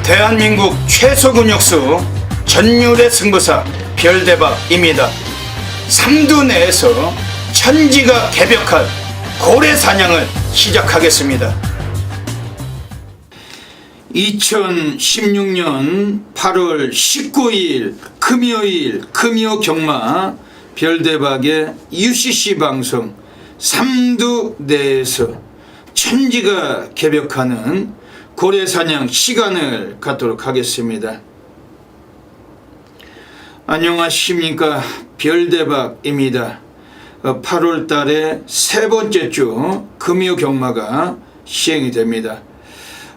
대한민국 최소 근육수 전율의 승부사 별대박입니다. 삼두 내에서 천지가 개벽한 고래 사냥을 시작하겠습니다. 2016년 8월 19일 금요일 금요 경마 별대박의 UCC 방송 삼두 내에서 천지가 개벽하는 고래 사냥 시간을 갖도록 하겠습니다. 안녕하십니까, 별대박입니다. 8월 달에 세 번째 주 금요 경마가 시행이 됩니다.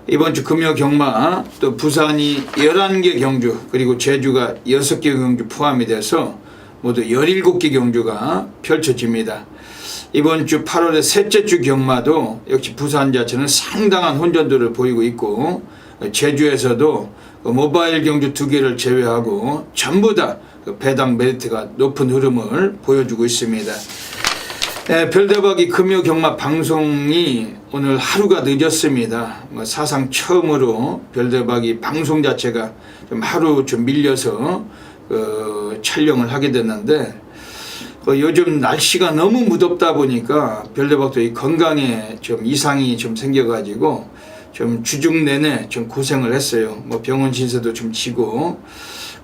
이번 주 금요 경마 또 부산이 11개 경주 그리고 제주가 6개 경주 포함이 돼서 모두 17개 경주가 펼쳐집니다. 이번 주 8월의 셋째 주 경마도 역시 부산 자체는 상당한 혼전도를 보이고 있고, 제주에서도 모바일 경주 2개를 제외하고 전부 다 배당 메리트가 높은 흐름을 보여주고 있습니다. 별대박이 금요 경마 방송이 오늘 하루가 늦었습니다. 사상 처음으로 별대박이 방송 자체가 좀 하루 좀 밀려서 촬영을 하게 됐는데, 요즘 날씨가 너무 무덥다 보니까 별대박도 이 건강에 좀 이상이 좀 생겨가지고 좀 주중 내내 좀 고생을 했어요. 병원 신세도 좀 지고,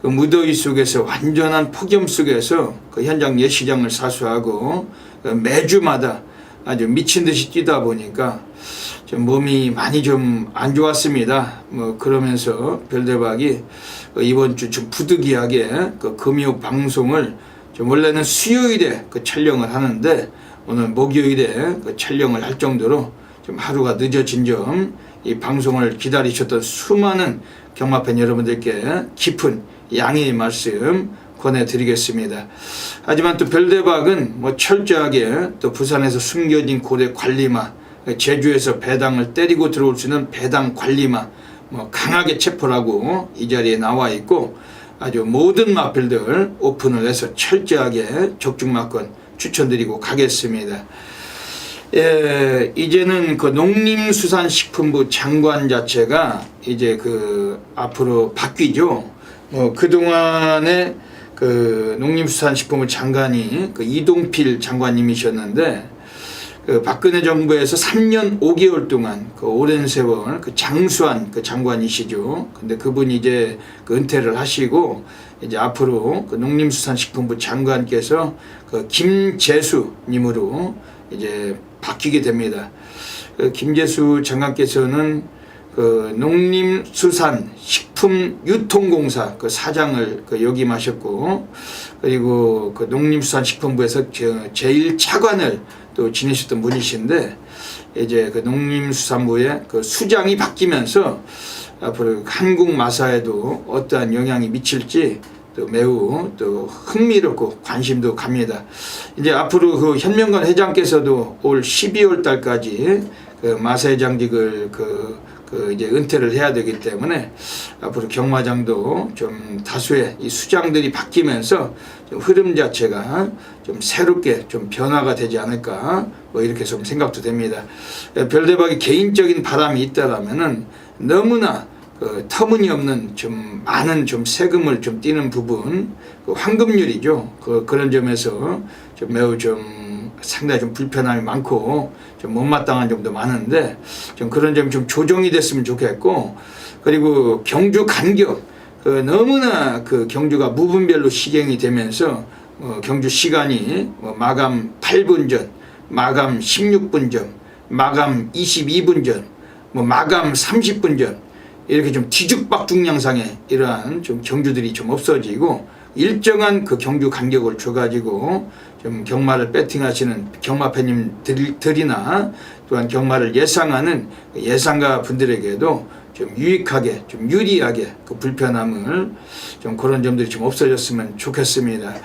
무더위 속에서 완전한 폭염 속에서 현장 예시장을 사수하고 매주마다 아주 미친 듯이 뛰다 보니까 좀 몸이 많이 좀 안 좋았습니다. 그러면서 별대박이 이번 주 좀 부득이하게 금요 방송을 원래는 수요일에 촬영을 하는데 오늘 목요일에 촬영을 할 정도로 좀 하루가 늦어진 점, 이 방송을 기다리셨던 수많은 경마팬 여러분들께 깊은 양해의 말씀 권해드리겠습니다. 하지만 또 별대박은 철저하게 또 부산에서 숨겨진 고래 관리마, 제주에서 배당을 때리고 들어올 수 있는 배당 관리마 강하게 체포하고 이 자리에 나와 있고, 아주 모든 마필들 오픈을 해서 철저하게 적중마권 추천드리고 가겠습니다. 이제는 농림수산식품부 장관 자체가 이제 앞으로 바뀌죠. 그동안에 농림수산식품부 장관이 이동필 장관님이셨는데, 박근혜 정부에서 3년 5개월 동안 오랜 세월 장수한 장관이시죠. 근데 그분이 이제 은퇴를 하시고 이제 앞으로 농림수산식품부 장관께서 김재수 님으로 이제 바뀌게 됩니다. 김재수 장관께서는 농림수산식품유통공사 사장을 역임하셨고, 그리고 농림수산식품부에서 제1차관을 또 지내셨던 분이신데, 이제 농림수산부의 수장이 바뀌면서 앞으로 한국 마사에도 어떠한 영향이 미칠지 또 매우 또 흥미롭고 관심도 갑니다. 이제 앞으로 현명관 회장께서도 올 12월 달까지 마사회장직을 이제 은퇴를 해야 되기 때문에 앞으로 경마장도 좀 다수의 이 수장들이 바뀌면서 좀 흐름 자체가 좀 새롭게 좀 변화가 되지 않을까 이렇게 좀 생각도 됩니다. 별대박이 개인적인 바람이 있다라면은 너무나 터무니없는 좀 많은 좀 세금을 좀 띄는 부분, 황금률이죠. 그런 점에서 좀 매우 좀 상당히 좀 불편함이 많고 좀 못마땅한 점도 많은데, 좀 그런 점이 좀 조정이 됐으면 좋겠고, 그리고 경주 간격, 너무나 경주가 무분별로 시행이 되면서 경주 시간이 마감 8분 전, 마감 16분 전, 마감 22분 전, 마감 30분 전, 이렇게 좀 뒤죽박죽 양상의 이러한 좀 경주들이 좀 없어지고, 일정한 경주 간격을 줘가지고 좀 경마를 배팅하시는 경마팬님들이나 또한 경마를 예상하는 예상가 분들에게도 좀 유익하게, 좀 유리하게 불편함을 좀 그런 점들이 좀 없어졌으면 좋겠습니다.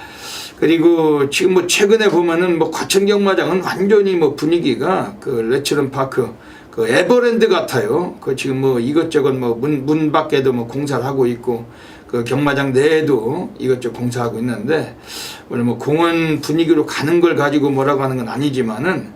그리고 지금 최근에 보면은 과천 경마장은 완전히 분위기가 레츠런 파크 에버랜드 같아요. 지금 이것저것 문 밖에도 공사를 하고 있고, 경마장 내에도 이것저것 공사하고 있는데, 원래 공원 분위기로 가는 걸 가지고 뭐라고 하는 건 아니지만은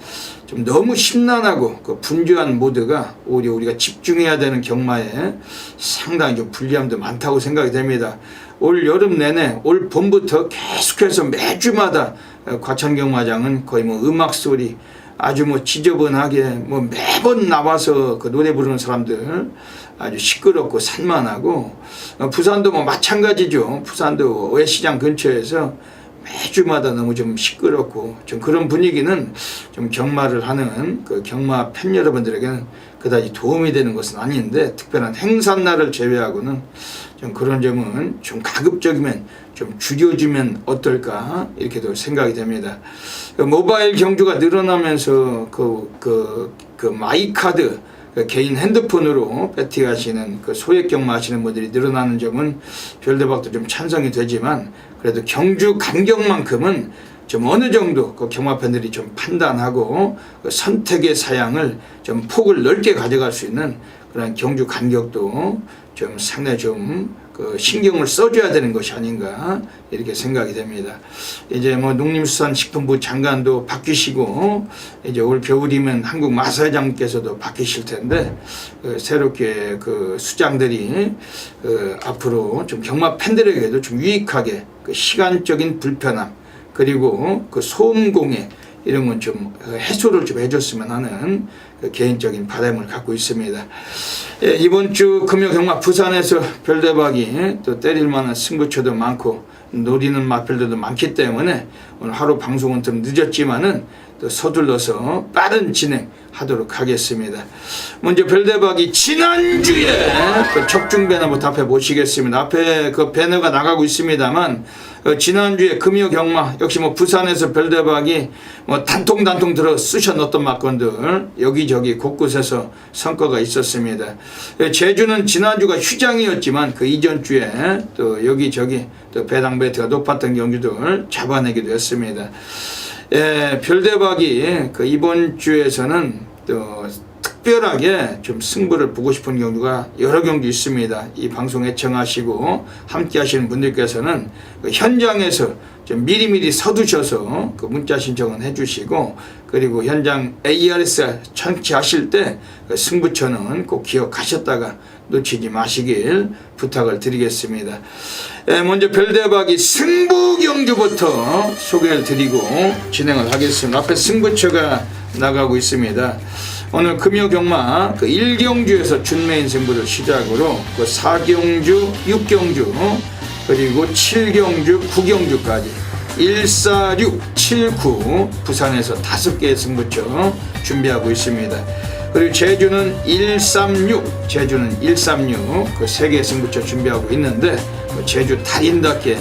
좀 너무 심란하고 그 분주한 모드가 오히려 우리가 집중해야 되는 경마에 상당히 좀 불리함도 많다고 생각이 됩니다. 올 여름 내내 올 봄부터 계속해서 매주마다 과천경마장은 거의 뭐 음악 소리 아주 뭐 지저분하게 뭐 매번 나와서 그 노래 부르는 사람들 아주 시끄럽고 산만하고, 부산도 뭐 마찬가지죠. 부산도 외시장 근처에서 매주마다 너무 좀 시끄럽고 좀 그런 분위기는 좀 경마를 하는 그 경마 팬 여러분들에게는 그다지 도움이 되는 것은 아닌데, 특별한 행사날을 제외하고는 좀 그런 점은 좀 가급적이면 좀 줄여주면 어떨까 이렇게도 생각이 됩니다. 그 모바일 경주가 늘어나면서 그 마이카드 개인 핸드폰으로 배팅하시는 그 소액 경마 하시는 분들이 늘어나는 점은 별대박도 좀 찬성이 되지만, 그래도 경주 간격만큼은 좀 어느 정도 그 경마 팬들이 좀 판단하고 그 선택의 사양을 좀 폭을 넓게 가져갈 수 있는 그런 경주 간격도 좀 상당히 좀 그 신경을 써줘야 되는 것이 아닌가 이렇게 생각이 됩니다. 이제 뭐 농림수산식품부 장관도 바뀌시고 이제 올 겨울이면 한국 마사회장께서도 바뀌실 텐데, 새롭게 그 수장들이 앞으로 좀 경마 팬들에게도 좀 유익하게 그 시간적인 불편함 그리고 그 소음공해 이런 건 좀 해소를 좀 해줬으면 하는 그 개인적인 바람을 갖고 있습니다. 예, 이번 주 금요 경마 부산에서 별대박이 또 때릴 만한 승부처도 많고 노리는 마필들도 많기 때문에 오늘 하루 방송은 좀 늦었지만은 또 서둘러서 빠른 진행하도록 하겠습니다. 먼저 별대박이 지난주에 그 적중 배너부터 앞에 모시겠습니다. 앞에 그 배너가 나가고 있습니다만, 지난주에 금요 경마 역시 뭐 부산에서 별대박이 뭐 단통 들어 쑤셔 넣었던 막건들 여기저기 곳곳에서 성과가 있었습니다. 제주는 지난주가 휴장이었지만 그 이전 주에 또 여기저기 또 배당 배트가 높았던 경주들 잡아내기도 했습니다. 예, 별대박이 그 이번 주에서는 또 특별하게 좀 승부를 보고 싶은 경우가 여러 경주 있습니다. 이 방송 애청하시고 함께 하시는 분들께서는 그 현장에서 좀 미리미리 서두셔서 그 문자 신청은 해주시고, 그리고 현장 ARS 청취하실 때 그 승부처는 꼭 기억하셨다가 놓치지 마시길 부탁을 드리겠습니다. 먼저 별대박이 승부 경주부터 소개를 드리고 진행을 하겠습니다. 앞에 승부처가 나가고 있습니다. 오늘 금요 경마 그 1경주에서 준메인 승부를 시작으로 그 4경주, 6경주 그리고 7경주, 9경주까지 1, 4, 6, 7, 9 부산에서 5개의 승부처 준비하고 있습니다. 그리고 제주는 136, 제주는 136 그 3개의 승부처 준비하고 있는데, 제주 달인답게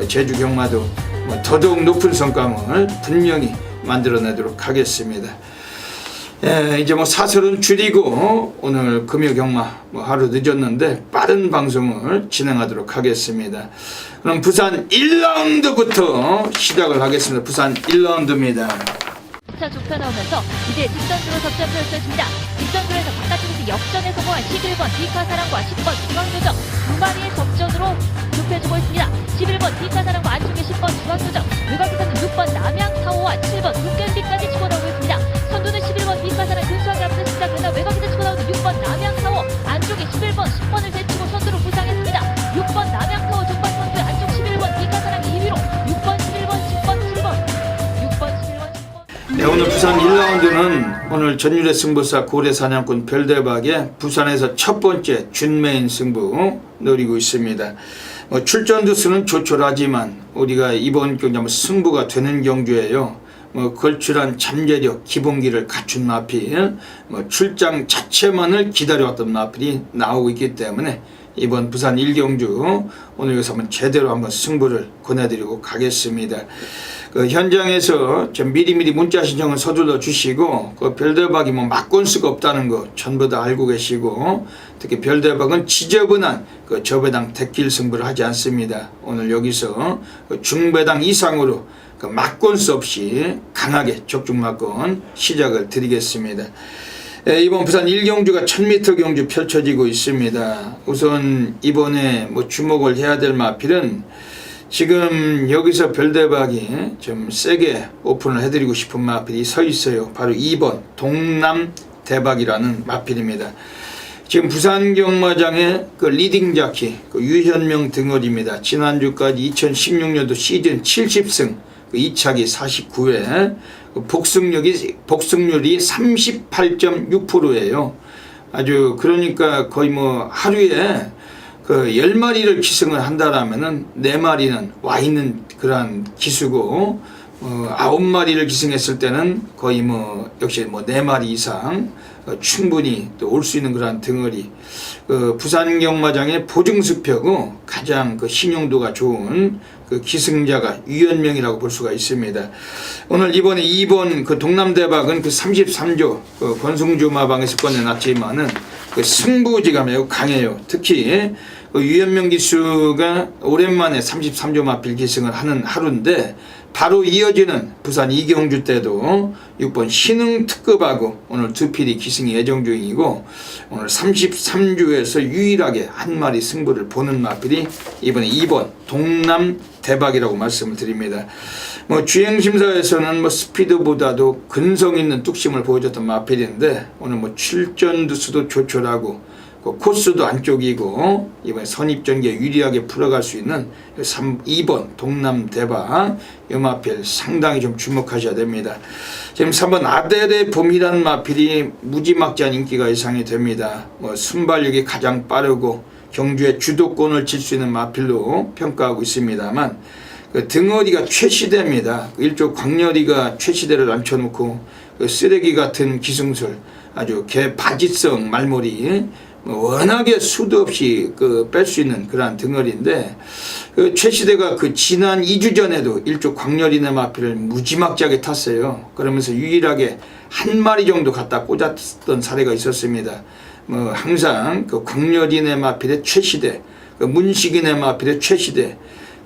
제주 경마도 더더욱 높은 성과를 분명히 만들어내도록 하겠습니다. 예, 이제 뭐 사설은 줄이고 오늘 금요 경마 하루 늦었는데 빠른 방송을 진행하도록 하겠습니다. 그럼 부산 1라운드부터 시작을 하겠습니다. 부산 1라운드입니다. 차 좁혀 나오면서 이제 뒷선수로 접전 펼쳐집니다. 뒷선수에서 바깥쪽에서 역전에 성공한 11번 디카사랑과 10번 중앙교정 두 마리의 접전으로 좁혀지고 있습니다. 11번 디카사랑과 안쪽에 10번 중앙교정, 외곽에서는 6번 남양타오와 7번 도깨비까지 치고 나오고 있습니다. 선두는 11번 디카사랑 근소하게 앞서 시작되다 외곽에서 치고 나오는 6번 남양타오, 안쪽에 11번 10번을 제치고 선두로 부상했습니다. 6번 남양타오 전반 선두, 안쪽 11번 디카사랑 2위로 6번 11번 10번 7번 6번 11번 10번. 네, 오늘 부산 1라운드는 오늘 전율의 승부사 고래사냥꾼 별대박의 부산에서 첫 번째 준메인 승부 노리고 있습니다. 출전 두수는 조촐하지만 우리가 이번 경주 승부가 되는 경주예요. 걸출한 잠재력 기본기를 갖춘 마필, 출장 자체만을 기다려왔던 마필이 나오고 있기 때문에 이번 부산 1경주 오늘 여기서 한번 제대로 한번 승부를 권해드리고 가겠습니다. 그 현장에서 좀 미리미리 문자 신청을 서둘러 주시고, 그 별대박이 막건수가 없다는 거 전부 다 알고 계시고, 특히 별대박은 지저분한 그 저배당 대길 승부를 하지 않습니다. 오늘 여기서 그 중배당 이상으로 그 막건수 없이 강하게 적중 막건 시작을 드리겠습니다. 이번 부산 1경주가 1000m 경주 펼쳐지고 있습니다. 우선 이번에 주목을 해야 될 마필은 지금 여기서 별대박이 좀 세게 오픈을 해드리고 싶은 마필이 서 있어요. 바로 2번 동남대박이라는 마필입니다. 지금 부산 경마장의 그 리딩 자키 그 유현명 등월입니다. 지난주까지 2016년도 시즌 70승 그 2차기 49회 복승률이 38.6%예요. 아주 그러니까 거의 뭐 하루에 그 10마리를 기승을 한다라면은 4마리는 와 있는 그러한 기수고 9마리를 기승했을 때는 거의 뭐 역시 뭐 4마리 이상 충분히 또 올 수 있는 그러한 등어리. 부산 경마장의 보증수표고 가장 그 신용도가 좋은 그 기승자가 유현명이라고 볼 수가 있습니다. 오늘 이번에 2번 그 동남대박은 그 33조 그 권승주 마방에서 꺼내놨지만은 그 승부지가 매우 강해요. 특히 그 유현명 기수가 오랜만에 33조 마필 기승을 하는 하루인데 바로 이어지는 부산 이경주 때도 6번 신흥 특급하고 오늘 두 필이 기승이 예정 중이고 오늘 33주에서 유일하게 한 마리 승부를 보는 마필이 이번에 2번 동남 대박이라고 말씀을 드립니다. 뭐 주행심사에서는 뭐 스피드보다도 근성 있는 뚝심을 보여줬던 마필인데 오늘 뭐 출전두수도 조촐하고 코스도 안쪽이고 이번에 선입전기에 유리하게 풀어갈 수 있는 2번 동남대박 이 마필 상당히 좀 주목하셔야 됩니다. 지금 3번 아델의 봄이라는 마필이 무지막지한 인기가 예상이 됩니다. 뭐 순발력이 가장 빠르고 경주의 주도권을 칠 수 있는 마필로 평가하고 있습니다만 그 등어리가 최시대입니다. 일조 광렬이가 최시대를 앉혀놓고 그 쓰레기 같은 기승술 아주 개 바지성 말머리 워낙에 수도 없이 그 뺄 수 있는 그러한 등어리인데 그 최시대가 그 지난 2주 전에도 일조 광렬이네 마필을 무지막지하게 탔어요. 그러면서 유일하게 한 마리 정도 갖다 꽂았던 사례가 있었습니다. 뭐 항상 그 광렬이네 마필의 최시대, 그 문식이네 마필의 최시대,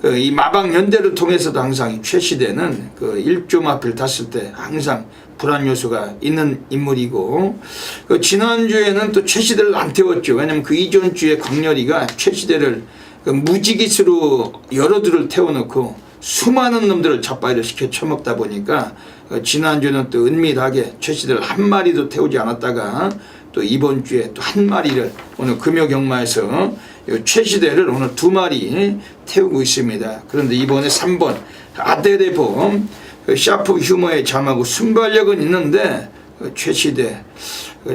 그 이 마방 연대를 통해서도 항상 이 최시대는 그 일조 마필 탔을 때 항상 불안 요소가 있는 인물이고 그 지난주에는 또 최시대를 안 태웠죠. 왜냐면 그 이전 주에 광렬이가 최시대를 그 무지기수로 여러 들을 태워놓고 수많은 놈들을 잡바이를 시켜 처먹다 보니까 지난주는 또 은밀하게 최시대를 한 마리도 태우지 않았다가 또 이번 주에 또 한 마리를 오늘 금요경마에서 최시대를 오늘 2마리 태우고 있습니다. 그런데 이번에 3번 아델의 봄 샤프 휴머에 잠하고 순발력은 있는데 최시대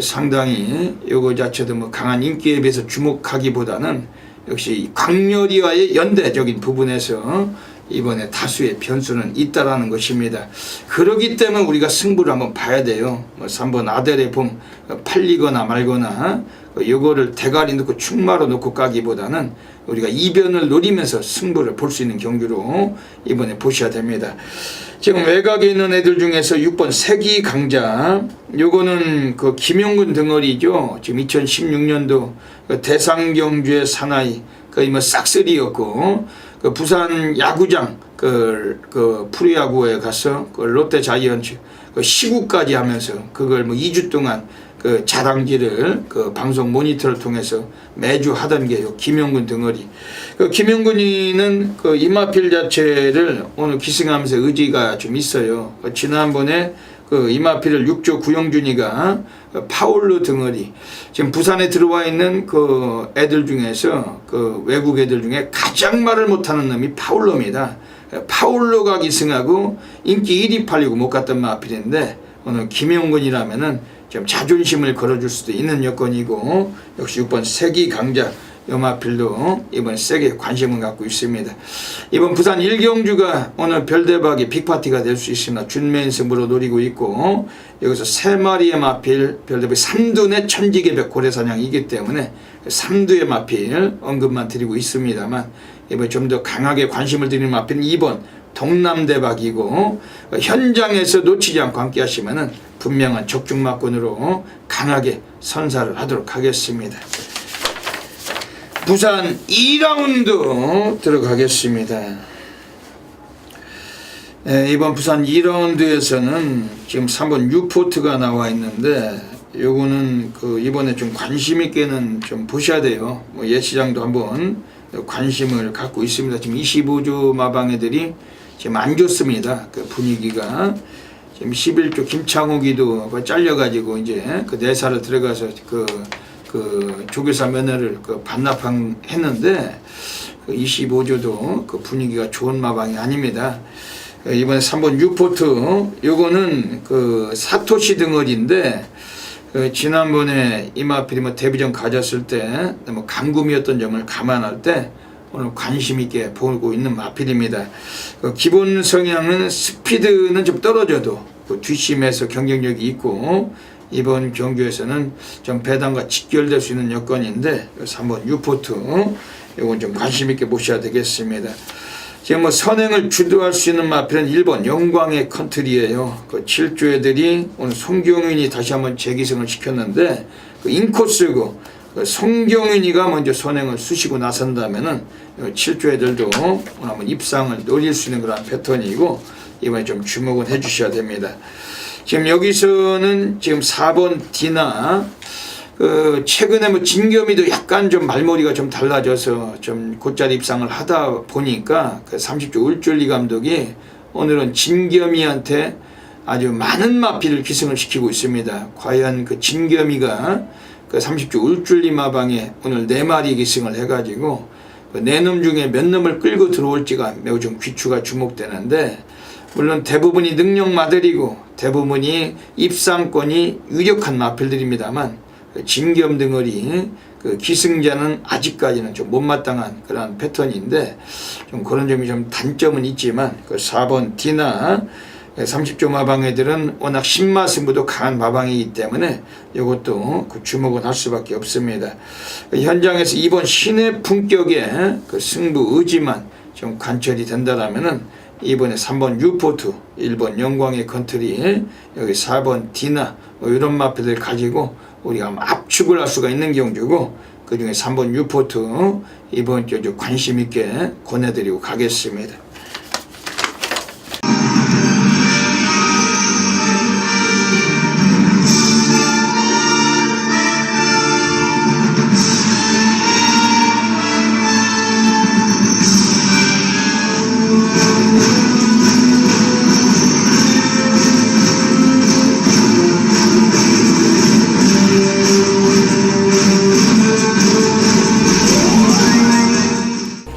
상당히 요거 자체도 뭐 강한 인기에 비해서 주목하기보다는 역시 광렬이와의 연대적인 부분에서 이번에 다수의 변수는 있다라는 것입니다. 그렇기 때문에 우리가 승부를 한번 봐야 돼요. 뭐 3번 아델의 봄 팔리거나 말거나 요거를 대가리 넣고 충마로 놓고 까기보다는 우리가 이변을 노리면서 승부를 볼 수 있는 경기로 이번에 보셔야 됩니다. 지금 외곽에 있는 애들 중에서 6번 세기 강자 요거는 그 김용근 등어리죠. 지금 2016년도 그 대상경주의 사나이 거의 뭐 싹쓸이였고 그 부산 야구장 그 프로야구에 가서 그 롯데 자이언츠 그 시구까지 하면서 그걸 뭐 2주 동안 그 자랑질을 그 방송 모니터를 통해서 매주 하던 게 김용근 등어리. 그 김용근이는 그 이마필 자체를 오늘 기승하면서 의지가 좀 있어요. 지난번에 그 이마필을 6조 구영준이가 파울로 등어리. 지금 부산에 들어와 있는 그 애들 중에서 그 외국 애들 중에 가장 말을 못하는 놈이 파울로입니다. 파울로가 기승하고 인기 1위 팔리고 못 갔던 마필인데 오늘 김용근이라면은 좀 자존심을 걸어줄 수도 있는 여건이고 역시 6번 세기 강자 요마필도 이번 세게 관심을 갖고 있습니다. 이번 부산 일경주가 오늘 별대박이 빅파티가 될 수 있습니다. 준메인 승부로 노리고 있고 여기서 3마리의 마필 별대박이 3두의 천지개벽 고래사냥이기 때문에 3두의 마필 언급만 드리고 있습니다만 이번 좀 더 강하게 관심을 드리는 마필은 2번 동남대박이고 현장에서 놓치지 않고 함께 하시면은 분명한 적중마권으로 강하게 선사를 하도록 하겠습니다. 부산 2라운드 들어가겠습니다. 이번 부산 2라운드에서는 지금 3번 유포트가 나와 있는데 요거는 그 이번에 좀 관심 있게는 좀 보셔야 돼요. 뭐 예시장도 한번 관심을 갖고 있습니다. 지금 25조 마방애들이 지금 안 좋습니다. 그 분위기가 지금 11조 김창욱이도 잘려가지고 이제 그 내사를 들어가서 그 조교사 면허를 반납했는데 그 25조도 그 분위기가 좋은 마방이 아닙니다. 이번에 3번 유포트 요거는 그 사토시 덩어리인데 지난번에 이마필이 데뷔전 가졌을 때 감금이었던 점을 감안할 때 오늘 관심 있게 보고 있는 마필입니다. 기본 성향은 스피드는 좀 떨어져도 뒷심에서 경쟁력이 있고 이번 경주에서는 좀 배당과 직결될 수 있는 여건인데 3번 유포트 이건 좀 관심 있게 보셔야 되겠습니다. 지금 선행을 주도할 수 있는 마필은 1번 영광의 컨트리예요. 7조 애들이 오늘 송경윤이 다시 한번 재기승을 시켰는데 인코스고 송경윤이가 먼저 선행을 쑤시고 나선다면은 7조 애들도 오늘 한번 입상을 노릴 수 있는 그런 패턴이고 이번에 좀 주목은 해주셔야 됩니다. 지금 여기서는 지금 4번 디나 최근에 진겸이도 약간 좀 말머리가 좀 달라져서 좀 곧잘 입상을 하다 보니까 30조 울줄리 감독이 오늘은 진겸이한테 아주 많은 마필을 기승을 시키고 있습니다. 과연 진겸이가 30조 울줄리 마방에 오늘 4마리 기승을 해가지고 4놈 중에 몇 놈을 끌고 들어올지가 매우 좀 귀추가 주목되는데 물론 대부분이 능력마들이고 대부분이 입상권이 유력한 마필들입니다만 진겸 덩어리 기승자는 아직까지는 좀 못마땅한 그런 패턴인데 좀 그런 점이 좀 단점은 있지만 4번 디나 30조 마방애들은 워낙 신마승부도 강한 마방이기 때문에 이것도 주목은 할 수밖에 없습니다. 현장에서 2번 신의 품격의 승부 의지만 좀 관철이 된다라면은 이번에 3번 유포트, 1번 영광의 컨트리, 여기 4번 디나 이런 마필들 가지고 우리가 압축을 할 수가 있는 경주고 그 중에 3번 유포트 이번 주 관심 있게 권해드리고 가겠습니다.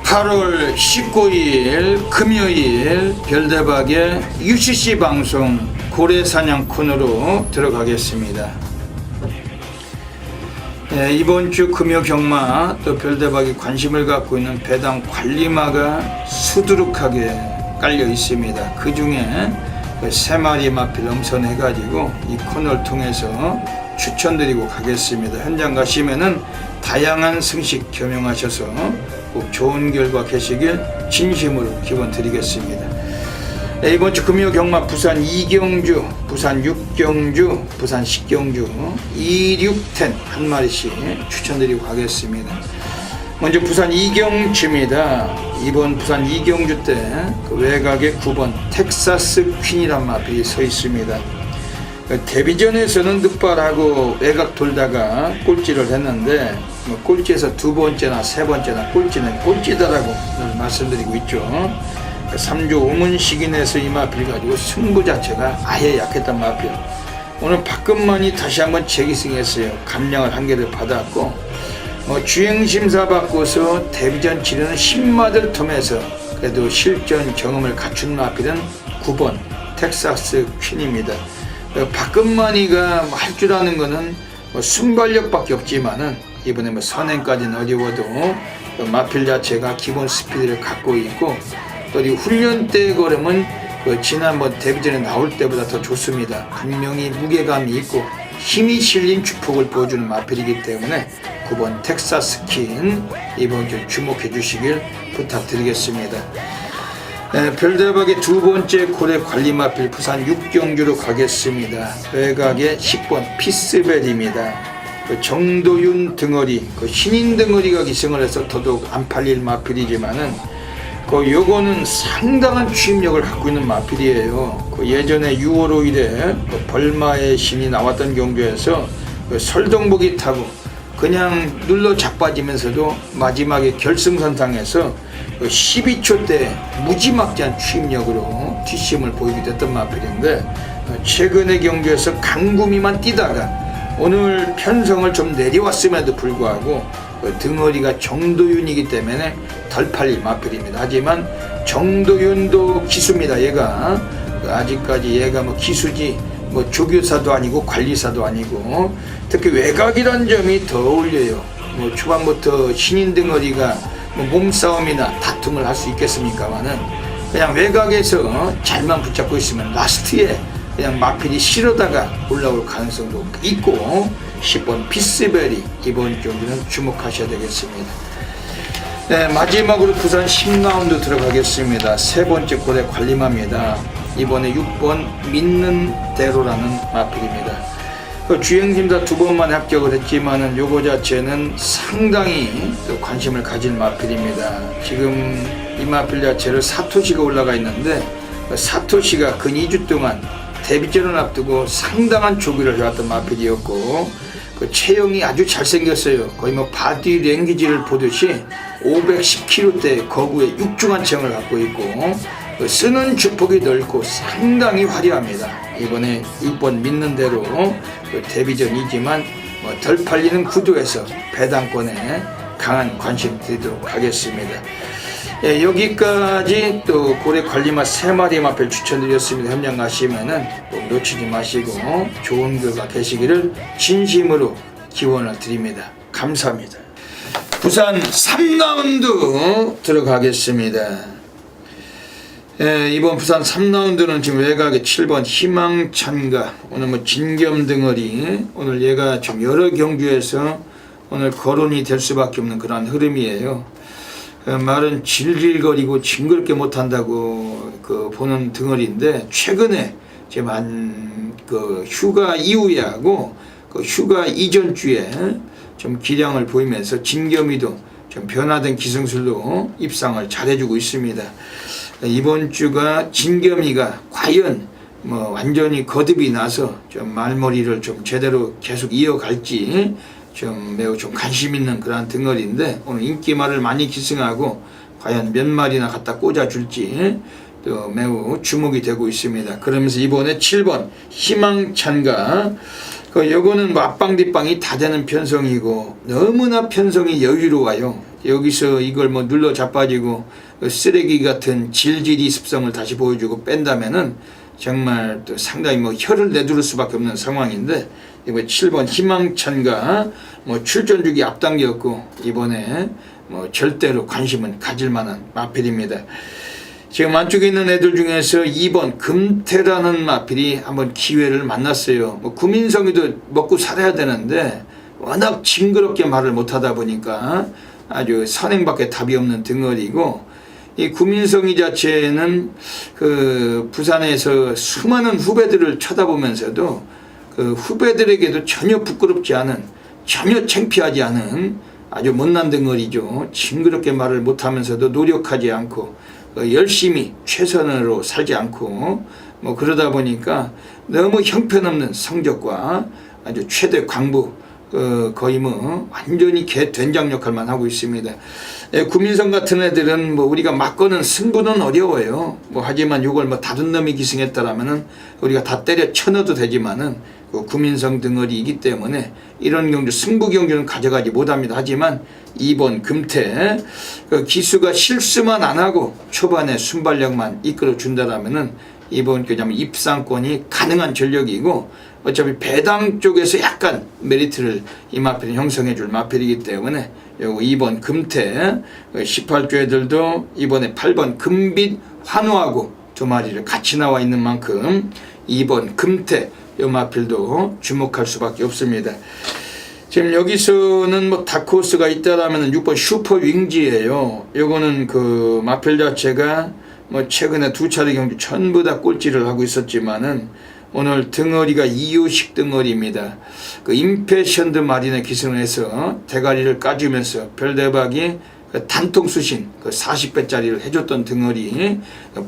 (8월 19일) 금요일 별대박의 UCC 방송 고래사냥 코너로 들어가겠습니다. 이번 주 금요 경마 또 별대박이 관심을 갖고 있는 배당 관리마가 수두룩하게 깔려 있습니다. 그 중에 3마리 마필 엄선해 가지고 이 코너를 통해서 추천드리고 가겠습니다. 현장 가시면은 다양한 승식 겸용하셔서 꼭 좋은 결과 계시길 진심으로 기원 드리겠습니다. 이번 주 금요 경마 부산 2경주, 부산 6경주, 부산 10경주 2, 6, 10 한 마리씩 추천드리고 가겠습니다. 먼저 부산 2경주입니다. 이번 부산 2경주 때 외곽에 9번 텍사스 퀸이란 마필이 서 있습니다. 데뷔전에서는 늑발하고 외곽 돌다가 꼴찌를 했는데 꼴찌에서 2번째나 3번째나 꼴찌는 꼴찌다라고 말씀드리고 있죠. 3조 오문식인에서 이 마필 가지고 승부 자체가 아예 약했던 마필. 오늘 박근만이 다시 한번 재기승했어요. 감량을 한 개를 받았고 주행심사 받고서 데뷔전 치르는 신마들 텀에서 그래도 실전 경험을 갖춘 마필은 9번 텍사스 퀸입니다. 박근만이가 할 줄 아는 거는 순발력밖에 없지만은 이번에 선행까지는 어려워도 마필 자체가 기본 스피드를 갖고 있고 또 이 훈련 때 걸으면 지난번 데뷔전에 나올 때보다 더 좋습니다. 분명히 무게감이 있고 힘이 실린 축폭을 보여주는 마필이기 때문에 9번 텍사스 퀸 이번 주 주목해 주시길 부탁드리겠습니다. 별대박의 2번째 고래 관리 마필 부산 6경주로 가겠습니다. 외곽에 10번 피스벨입니다. 정도윤 덩어리, 신인 덩어리가 기승을 해서 더더욱 안 팔릴 마필이지만은 요거는 상당한 취임력을 갖고 있는 마필이에요. 예전에 6월 5일에 벌마의 신이 나왔던 경주에서 설동복이 타고 그냥 눌러 자빠지면서도 마지막에 결승선상에서 12초 때 무지막지한 추임력으로 뒷심을 보이게 됐던 마필인데 최근의 경기에서 강구미만 뛰다가 오늘 편성을 좀 내려왔음에도 불구하고 등허리가 정도윤이기 때문에 덜 팔릴 마필입니다. 하지만 정도윤도 기수입니다. 얘가 아직까지 얘가 뭐 기수지 뭐 조교사도 아니고 관리사도 아니고 특히 외곽이란 점이 더 어울려요. 뭐 초반부터 신인 등허리가 뭐 몸싸움이나 다툼을 할 수 있겠습니까만은 그냥 외곽에서 잘만 붙잡고 있으면 라스트에 그냥 마필이 실어다가 올라올 가능성도 있고 10번 피스베리 이번 경기는 주목하셔야 되겠습니다. 네, 마지막으로 부산 10라운드 들어가겠습니다. 세 번째 골의 관리마입니다. 이번에 6번 믿는 대로라는 마필입니다. 주행팀 다 2번만 합격을 했지만은 요거 자체는 상당히 또 관심을 가질 마필입니다. 지금 이 마필 자체를 사토시가 올라가 있는데 사토시가 근 2주 동안 데뷔전을 앞두고 상당한 조기를 해왔던 마필이었고 그 체형이 아주 잘생겼어요. 거의 뭐 바디 랭귀지를 보듯이 510kg대 거구의 육중한 체형을 갖고 있고 쓰는 주폭이 넓고 상당히 화려합니다. 이번에 6번 믿는 대로 데뷔전이지만 덜 팔리는 구도에서 배당권에 강한 관심 드리도록 하겠습니다. 예, 여기까지 또 고래 관리마 3마리 마필 추천드렸습니다. 현장 가시면은 꼭 놓치지 마시고 좋은 결과 되시기를 진심으로 기원을 드립니다. 감사합니다. 부산 3라운드 들어가겠습니다. 예, 이번 부산 3라운드는 지금 외곽에 7번 희망찬가 오늘 뭐 진겸 등어리 오늘 얘가 좀 여러 경주에서 오늘 거론이 될 수밖에 없는 그런 흐름이에요. 말은 질질거리고 징그럽게 못한다고 보는 등어리인데 최근에 지금 휴가 이후에 하고 휴가 이전 주에 좀 기량을 보이면서 진겸이도 좀 변화된 기승술로 입상을 잘해주고 있습니다. 이번 주가 진겸이가 과연 뭐 완전히 거듭이 나서 좀 말머리를 좀 제대로 계속 이어갈지 좀 매우 좀 관심 있는 그러한 등어리인데 오늘 인기말을 많이 기승하고 과연 몇 마리나 갖다 꽂아줄지 또 매우 주목이 되고 있습니다. 그러면서 이번에 7번 희망찬가 요거는 뭐 앞방 뒷방이 다 되는 편성이고 너무나 편성이 여유로워요. 여기서 이걸 뭐 눌러 자빠지고 쓰레기 같은 질질이 습성을 다시 보여주고 뺀다면은 정말 또 상당히 뭐 혀를 내두를 수밖에 없는 상황인데 이번 7번 희망찬가 뭐 출전주기 앞당겼고 이번에 뭐 절대로 관심은 가질 만한 마필입니다. 지금 안쪽에 있는 애들 중에서 2번 금태라는 마필이 한번 기회를 만났어요. 뭐 구민성이도 먹고 살아야 되는데 워낙 징그럽게 말을 못하다 보니까 아주 선행밖에 답이 없는 등어리고 이 구민성이 자체는 부산에서 수많은 후배들을 쳐다보면서도 후배들에게도 전혀 부끄럽지 않은 전혀 창피하지 않은 아주 못난 등어리죠. 징그럽게 말을 못하면서도 노력하지 않고 열심히 최선으로 살지 않고 뭐 그러다 보니까 너무 형편없는 성적과 아주 최대 광부 거의 뭐 완전히 개 된장 역할만 하고 있습니다. 구민성 같은 애들은 뭐 우리가 맞거는 승부는 어려워요. 뭐 하지만 이걸 뭐 다른 놈이 기승했다라면은 우리가 다 때려 쳐넣어도 되지만은 구민성 등어리이기 때문에 이런 경주 승부 경주는 가져가지 못합니다. 하지만 2번 금태 기수가 실수만 안 하고 초반에 순발력만 이끌어 준다라면은 이번 경주 입상권이 가능한 전력이고 어차피 배당 쪽에서 약간 메리트를 이 마필은 형성해 줄 마필이기 때문에 요거 2번 금태 18조 애들도 이번에 8번 금빛 환호하고 두 마리를 같이 나와 있는 만큼 2번 금태 요 마필도 주목할 수밖에 없습니다. 지금 여기서는 뭐 다크호스가 있다라면 6번 슈퍼 윙지예요. 요거는 마필 자체가 뭐 최근에 2차례 경주 전부 다 꼴찌를 하고 있었지만은 오늘 등어리가 이유식 등어리입니다. 임패션드 마린에 기승을 해서 대가리를 까주면서 별대박이 단통 수신 40배짜리를 해줬던 등어리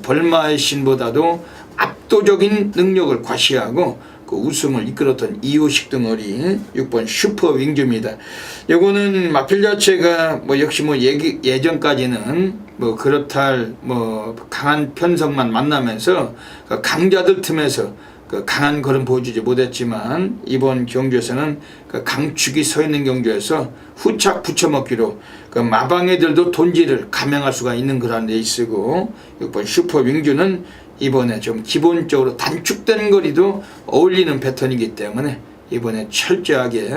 벌마의 신보다도 압도적인 능력을 과시하고 그 우승을 이끌었던 이호식 등어리 6번 슈퍼 윙주입니다. 요거는 마필 자체가 뭐 역시 뭐 예전까지는 뭐 그렇다 할 뭐 강한 편성만 만나면서 그 강자들 틈에서 그 강한 걸음 보여주지 못했지만 이번 경주에서는 그 강축이 서 있는 경주에서 후착 붙여먹기로 그 마방애들도 돈지를 감행할 수가 있는 그런 레이스고 6번 슈퍼 윙주는 이번에 좀 기본적으로 단축된 거리도 어울리는 패턴이기 때문에 이번에 철저하게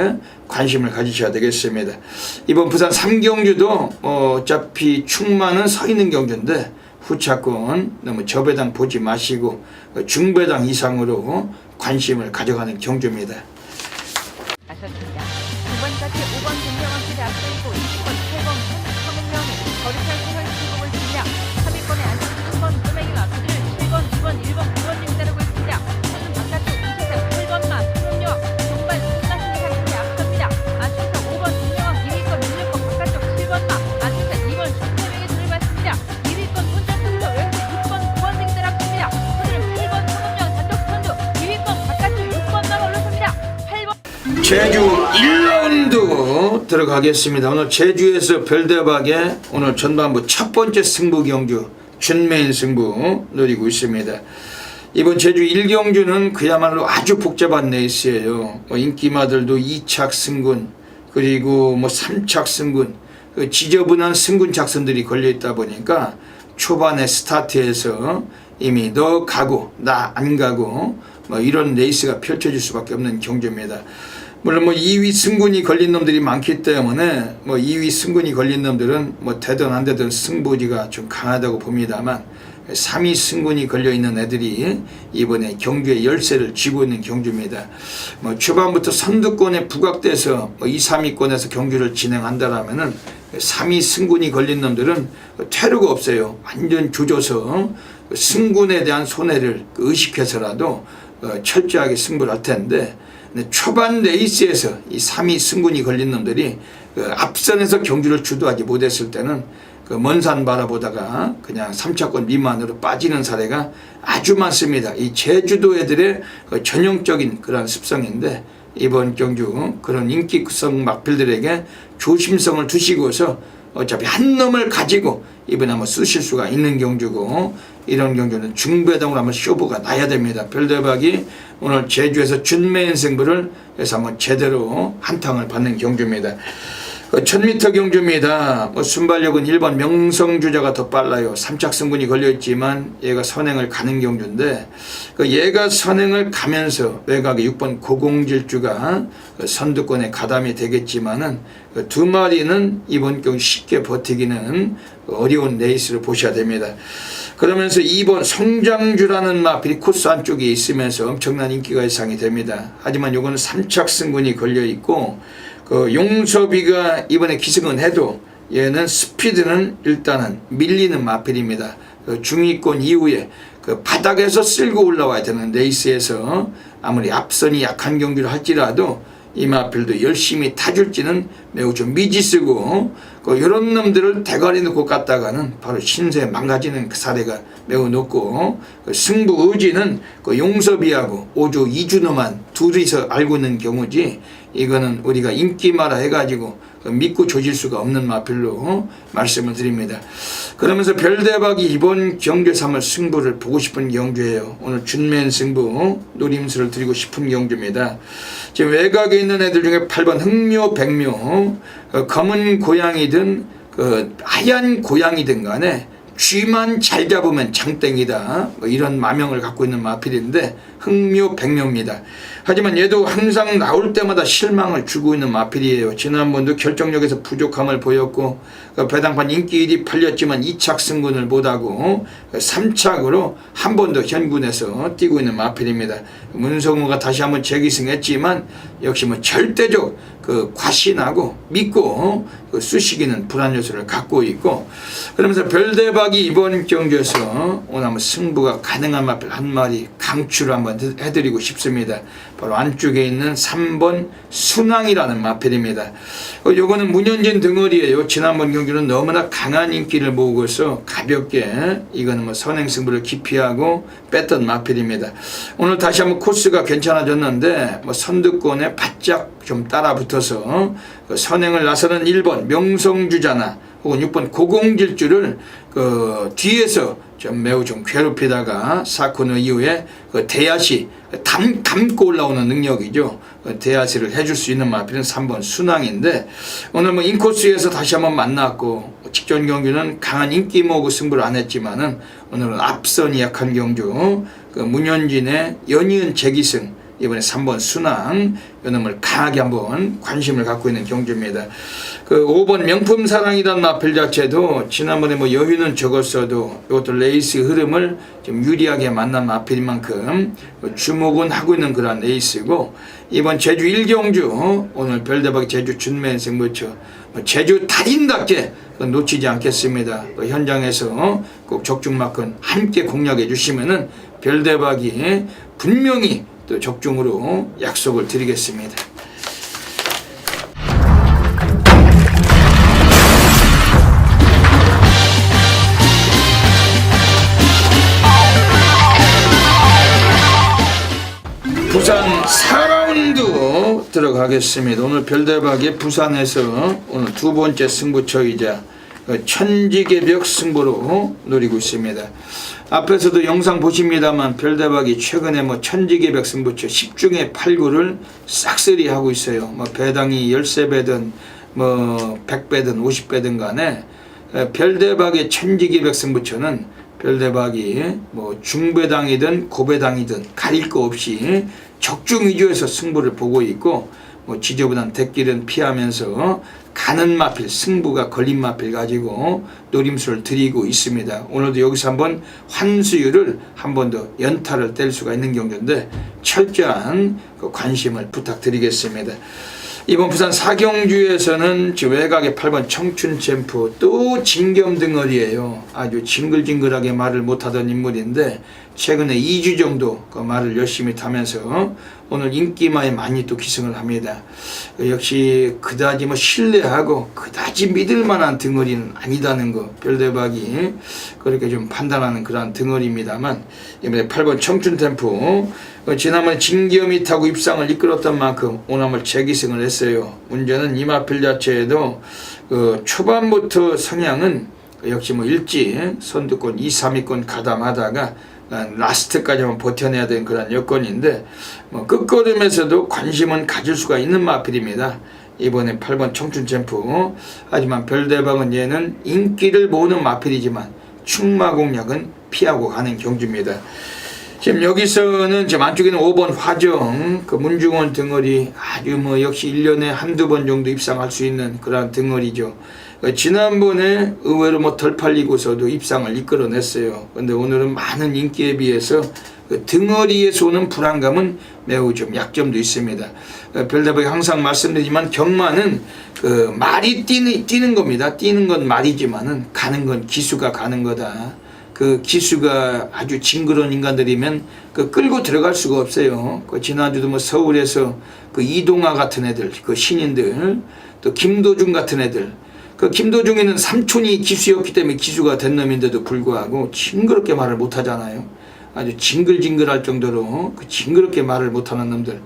관심을 가지셔야 되겠습니다. 이번 부산 3경주도 어차피 충만은 서 있는 경주인데 후차권 너무 저배당 보지 마시고 중배당 이상으로 관심을 가져가는 경주입니다. 아셨습니다. 9번 자체 5번 김명환씨를 앞서있고 20번 8번 황은명이 거리차에서 혈수공을 지냐 3위권에 앉은 3번 꼬맹이와 그들을 7번 2번 1번 9번 등이 따르고 있습니다. 선수 바깥쪽 이세상 8번만 황은명 종반 승가승리 상승이 앞섭니다. 안쪽에서 5번 김명환 2위권 16번 바깥쪽 7번만 안쪽에서 2번 슈퍼명이 들을 받습니다. 2위권 혼자서부터 왼쪽 6번 9번 등이 따라붙습니다. 선수는 8번 황은명 단독 선두 2위권 바깥쪽 6번만 올라섭니다. 8번 제주 1라운드 들어가겠습니다. 오늘 제주에서 별대박의 오늘 전반부 첫 번째 승부 경주 준메인 승부 노리고 있습니다. 이번 제주 1경주는 그야말로 아주 복잡한 레이스예요. 인기마들도 2착 승군 그리고 3착 승군 지저분한 승군 작선들이 걸려있다 보니까 초반에 스타트에서 이미 너 가고 나 안 가고 이런 레이스가 펼쳐질 수밖에 없는 경주입니다. 물론 2위 승군이 걸린 놈들이 많기 때문에 2위 승군이 걸린 놈들은 되든 안 되든 승부지가 좀 강하다고 봅니다만 3위 승군이 걸려있는 애들이 이번에 경주의 열세를 쥐고 있는 경주입니다. 초반부터 선두권에 부각돼서 2, 3위권에서 경주를 진행한다라면은 3위 승군이 걸린 놈들은 퇴로가 없어요. 완전 조져서 승군에 대한 손해를 의식해서라도 철저하게 승부를 할 텐데 초반 레이스에서 이 3위 승군이 걸린 놈들이 앞선에서 경주를 주도하지 못했을 때는 먼 산 바라보다가 그냥 3차권 미만으로 빠지는 사례가 아주 많습니다. 이 제주도 애들의 전형적인 그런 습성인데 이번 경주 그런 인기성 막필들에게 조심성을 두시고서 어차피 한 놈을 가지고 이번에 한번 쓰실 수가 있는 경주고 이런 경주는 중배당으로 한번 쇼부가 나야 됩니다. 별대박이 오늘 제주에서 준메인 승부를 해서 한번 제대로 한탕을 받는 경주입니다. 1000m 경주입니다. 순발력은 1번 명성주자가 더 빨라요. 3착 승군이 걸려있지만 얘가 선행을 가는 경주인데 얘가 선행을 가면서 외곽에 6번 고공질주가 선두권에 가담이 되겠지만은 두 마리는 이번 경주 쉽게 버티기는 어려운 레이스를 보셔야 됩니다. 그러면서 2번 성장주라는 마필이 코스 안쪽에 있으면서 엄청난 인기가 예상이 됩니다. 하지만 요거는 3착 승군이 걸려있고 용섭이가 이번에 기승은 해도 얘는 스피드는 일단은 밀리는 마필입니다. 중위권 이후에 바닥에서 쓸고 올라와야 되는 레이스에서 아무리 앞선이 약한 경기를 할지라도 이 마필도 열심히 타줄지는 매우 좀 미지쓰고 이런 놈들을 대가리 놓고 갔다가는 바로 신세 망가지는 그 사례가 매우 높고 승부 의지는 용섭이하고 오조 이준호만 둘이서 알고 있는 경우지 이거는 우리가 인기마라 해가지고 믿고 조질 수가 없는 마필로 말씀을 드립니다. 그러면서 별대박이 이번 경주에서 한번 승부를 보고 싶은 경주예요. 오늘 준맨 승부 노림수를 드리고 싶은 경주입니다. 지금 외곽에 있는 애들 중에 8번 흑묘 백묘 검은 고양이든 하얀 고양이든 간에 쥐만 잘 잡으면 장땡이다 이런 마명을 갖고 있는 마필인데 흑묘 백묘입니다. 하지만 얘도 항상 나올 때마다 실망을 주고 있는 마필이에요. 지난번도 결정력에서 부족함을 보였고 배당판 인기 1위 팔렸지만 2착 승군을 못하고 3착으로 한 번 더 현군에서 뛰고 있는 마필입니다. 문성우가 다시 한번 재기승했지만 역시 뭐 절대적 그 과신하고 믿고 그 수식이는 불안 요소를 갖고 있고, 그러면서 별대박이 이번 경주에서 오늘 한번 승부가 가능한 마필 한 마리 강추를 한번 해드리고 싶습니다. 바로 안쪽에 있는 3번 순항이라는 마필입니다. 요거는 문현진 등어리예요. 지난번 경주는 너무나 강한 인기를 모으고서 가볍게 이거는 뭐 선행승부를 기피하고 뺐던 마필입니다. 오늘 다시 한번 코스가 괜찮아졌는데 뭐 선두권에 바짝 좀 따라붙어서 선행을 나서는 1번 명성주자나 혹은 6번 고공질주를 그 뒤에서 좀 매우 좀 괴롭히다가 4코너 이후에 그 대야시 감고 올라오는 능력이죠. 대야시를 해줄 수 있는 마필은 3번 순항인데, 오늘 뭐 인코스에서 다시 한번 만났고 직전 경주는 강한 인기 모으고 승부를 안 했지만은 오늘은 앞선이 약한 경주 그 문현진의 연이은 재기승, 이번에 3번 순항 요놈을 강하게 한번 관심을 갖고 있는 경주입니다. 그 5번 명품사랑이란 마필 자체도 지난번에 뭐 여유는 적었어도 이것도 레이스 흐름을 좀 유리하게 만난 마필인 만큼 주목은 하고 있는 그런 레이스고, 이번 제주 1경주 오늘 별대박 제주 준매 승부처 제주 달인답게 놓치지 않겠습니다. 현장에서 꼭 적중만큼 함께 공략해 주시면은 별대박이 분명히 또 적중으로 약속을 드리겠습니다. 부산 4라운드 들어가겠습니다. 오늘 별대박이 부산에서 오늘 두 번째 승부처이자 천지개벽 승부로 노리고 있습니다. 앞에서도 영상 보십니다만 별대박이 최근에 뭐 천지개벽 승부처 10중에 8구를 싹쓸이 하고 있어요. 뭐 배당이 13배든 뭐 100배든 50배든 간에 별대박의 천지개벽 승부처는 별대박이 뭐 중배당이든 고배당이든 가릴 거 없이 적중 위주에서 승부를 보고 있고, 뭐 지저분한 대길은 피하면서 가는 마필, 승부가 걸린 마필 가지고 노림수를 드리고 있습니다. 오늘도 여기서 한번 환수율을 한 번 더 연타를 뗄 수가 있는 경주인데 철저한 그 관심을 부탁드리겠습니다. 이번 부산 사경주에서는 외곽의 8번 청춘챔프, 또 진겸등어리예요. 아주 징글징글하게 말을 못하던 인물인데 최근에 2주 정도 그 말을 열심히 타면서 오늘 인기마에 많이 또 기승을 합니다. 역시 그다지 뭐 신뢰하고 그다지 믿을 만한 등어리는 아니다는 거 별대박이 그렇게 좀 판단하는 그런 등어리입니다만, 이번에 8번 청춘템포 지난번에 진겸이 타고 입상을 이끌었던 만큼 오늘 한번 재기승을 했어요. 문제는 이 마필 자체에도 그 초반부터 성향은 역시 뭐 일찍 선두권 2, 3위권 가담하다가 라스트까지만 버텨내야 되는 그런 여건인데, 뭐 끝걸음에서도 관심은 가질 수가 있는 마필입니다. 이번에 8번 청춘챔프, 하지만 별대박은 얘는 인기를 모으는 마필이지만 충마공략은 피하고 가는 경주입니다. 지금 여기서는 지금 안쪽에는 5번 화정, 그 문중원 등어리 아주 뭐 역시 1년에 한두 번 정도 입상할 수 있는 그런 등어리죠. 지난번에 의외로 뭐 덜 팔리고서도 입상을 이끌어냈어요. 근데 오늘은 많은 인기에 비해서 그 등어리에서 오는 불안감은 매우 좀 약점도 있습니다. 별대박이 항상 말씀드리지만 경마는 그 말이 뛰는 겁니다. 뛰는 건 말이지만은 가는 건 기수가 가는 거다. 그 기수가 아주 징그러운 인간들이면 그 끌고 들어갈 수가 없어요. 그 지난주도 뭐 서울에서 그 이동화 같은 애들, 그 신인들, 또 김도중 같은 애들, 그 김도중에는 삼촌이 기수였기 때문에 기수가 된 놈인데도 불구하고 징그럽게 말을 못하잖아요. 아주 징글징글할 정도로 그 징그럽게 말을 못하는 놈들,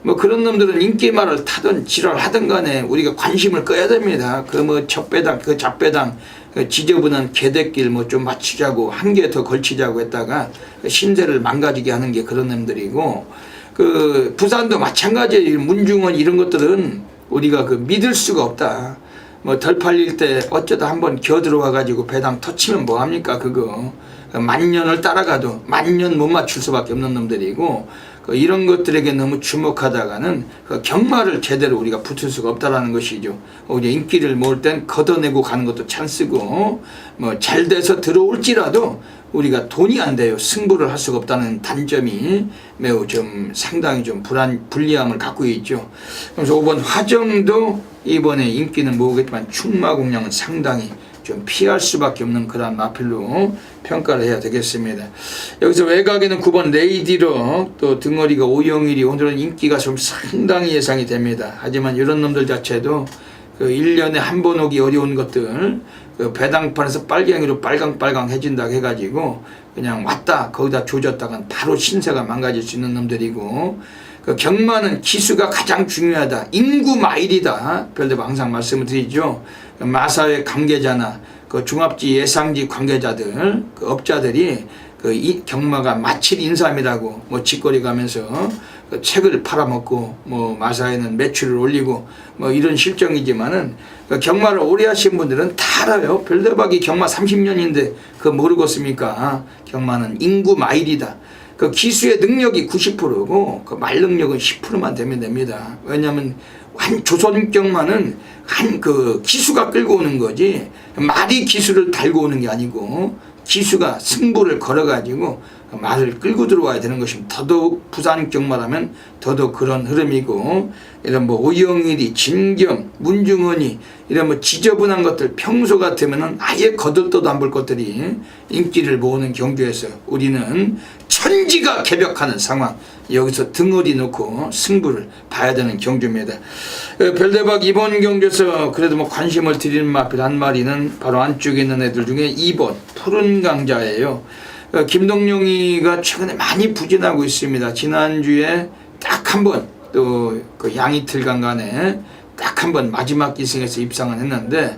뭐 그런 놈들은 인기 말을 타든 지랄하든 간에 우리가 관심을 꺼야 됩니다. 그 뭐 젖배당, 그 잡배당, 그 지저분한 개대길 뭐 좀 맞추자고 한 개 더 걸치자고 했다가 신세를 망가지게 하는 게 그런 놈들이고, 그 부산도 마찬가지예요. 문중원 이런 것들은 우리가 그 믿을 수가 없다. 뭐 덜 팔릴 때 어쩌다 한번 겨 들어와 가지고 배당 터치면 뭐합니까 그거. 만년을 따라가도 만년 못 맞출 수밖에 없는 놈들이고, 이런 것들에게 너무 주목하다가는 그 경마를 제대로 우리가 붙을 수가 없다라는 것이죠. 우리 인기를 모을 땐 걷어내고 가는 것도 찬스고, 뭐 잘 돼서 들어올지라도 우리가 돈이 안 돼요. 승부를 할 수가 없다는 단점이 매우 좀 상당히 좀 불리함을 갖고 있죠. 그래서 5번 화정도 이번에 인기는 모으겠지만 충마 공략은 상당히 좀 피할 수밖에 없는 그런 마필로 평가를 해야 되겠습니다. 여기서 외곽에는 9번 레이디럭, 또 등어리가 오영일이 오늘은 인기가 좀 상당히 예상이 됩니다. 하지만 이런 놈들 자체도 그 1년에 한 번 오기 어려운 것들, 그 배당판에서 빨갱이로 빨강빨강해진다고 해가지고 그냥 왔다 거기다 조졌다간 바로 신세가 망가질 수 있는 놈들이고, 그 경마는 기수가 가장 중요하다. 인구 마일이다. 별대로 항상 말씀을 드리죠. 마사회 관계자나 그 종합지 예상지 관계자들, 그 업자들이 그 이 경마가 마칠 인삼이라고 뭐 짓거리 가면서 그 책을 팔아먹고 뭐 마사회는 매출을 올리고 뭐 이런 실정이지만은 그 경마를 오래 하신 분들은 다 알아요. 별대박이 경마 30년인데 그거 모르겠습니까? 경마는 인구 마일이다. 그 기수의 능력이 90%고 그 말 능력은 10%만 되면 됩니다. 왜냐하면 한 조선 경마는 한 그 기수가 끌고 오는 거지 말이 기수를 달고 오는 게 아니고 기수가 승부를 걸어가지고 말을 끌고 들어와야 되는 것입니다. 더더욱 부산 경마라면 더더욱 그런 흐름이고, 이런 뭐 오영일이, 진경, 문중원이 이런 뭐 지저분한 것들 평소 같으면은 아예 거들떠도 안 볼 것들이 인기를 모으는 경주에서 우리는 천지가 개벽하는 상황, 여기서 등어리 놓고 승부를 봐야 되는 경주입니다. 별대박 이번 경주에서 그래도 뭐 관심을 드리는 마필 한 마리는 바로 안쪽에 있는 애들 중에 2번 푸른 강자예요. 김동룡이가 최근에 많이 부진하고 있습니다. 지난주에 딱 한 번 또 그 양이틀 강간에 딱 한 번 마지막 기승에서 입상을 했는데,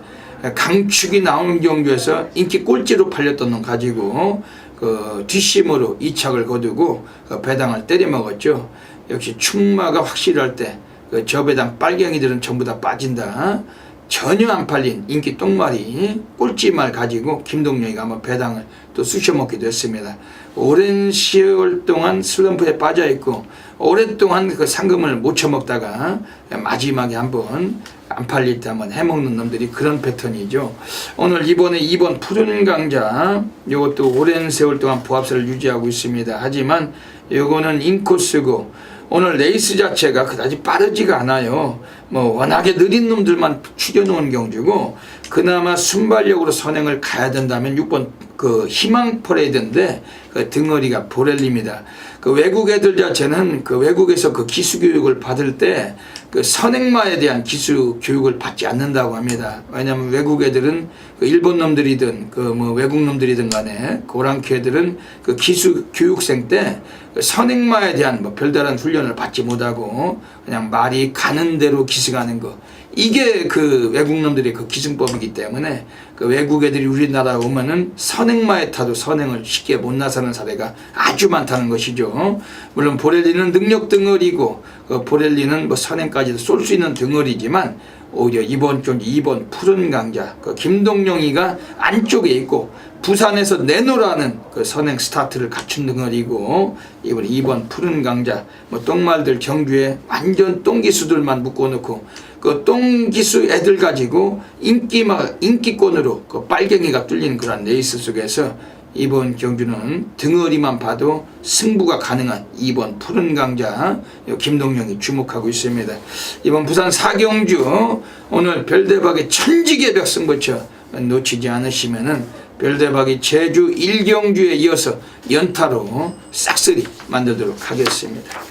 강축이 나오는 경주에서 인기 꼴찌로 팔렸던 놈 가지고 그 뒷심으로 2착을 거두고 그 배당을 때려 먹었죠. 역시 충마가 확실할 때 그 저배당 빨갱이들은 전부 다 빠진다. 전혀 안 팔린 인기 똥말이 꼴찌말 가지고 김동룡이가 한번 배당을 또 쑤셔먹기도 했습니다. 오랜 시월 동안 슬럼프에 빠져있고 오랫동안 그 상금을 못 쳐먹다가 마지막에 한번 안 팔릴 때 한번 해먹는 놈들이 그런 패턴이죠. 오늘 이번에 2번 푸른 강자, 이것도 오랜 세월 동안 보합세를 유지하고 있습니다. 하지만 이거는 인코스고 오늘 레이스 자체가 그다지 빠르지가 않아요. 뭐 워낙에 느린 놈들만 추려놓은 경주고, 그나마 순발력으로 선행을 가야 된다면 6번 그 희망 퍼레이드인데 그 등어리가 보렐리입니다. 그 외국 애들 자체는 그 외국에서 그 기수 교육을 받을 때 그 선행마에 대한 기수 교육을 받지 않는다고 합니다. 왜냐하면 외국 애들은 그 일본 놈들이든 그 뭐 외국 놈들이든 간에 고랑키 애들은 그 기수 교육생 때 그 선행마에 대한 뭐 별다른 훈련을 받지 못하고 그냥 말이 가는 대로 기승하는 거, 이게 그 외국 놈들의 그 기승법이기 때문에 그 외국 애들이 우리나라 오면은 선행마에 타도 선행을 쉽게 못 나서는 사례가 아주 많다는 것이죠. 물론 보렐리는 능력 등어리고 그 보렐리는 뭐 선행까지도 쏠 수 있는 등어리지만 오히려 이번 경기 2번 푸른 강자 그 김동룡이가 안쪽에 있고 부산에서 내놓으라는 그 선행 스타트를 갖춘 등어리고, 이번 2번 푸른 강자 뭐 똥말들 경주에 완전 똥기수들만 묶어놓고 그 똥기수 애들 가지고 인기권으로 그 빨갱이가 뚫린 그런 레이스 속에서 이번 경주는 등어리만 봐도 승부가 가능한 2번 푸른 강자 김동룡이 주목하고 있습니다. 이번 부산 사경주 오늘 별대박의 천지개벽 승부처 놓치지 않으시면은 별대박이 제주 1경주에 이어서 연타로 싹쓸이 만들도록 하겠습니다.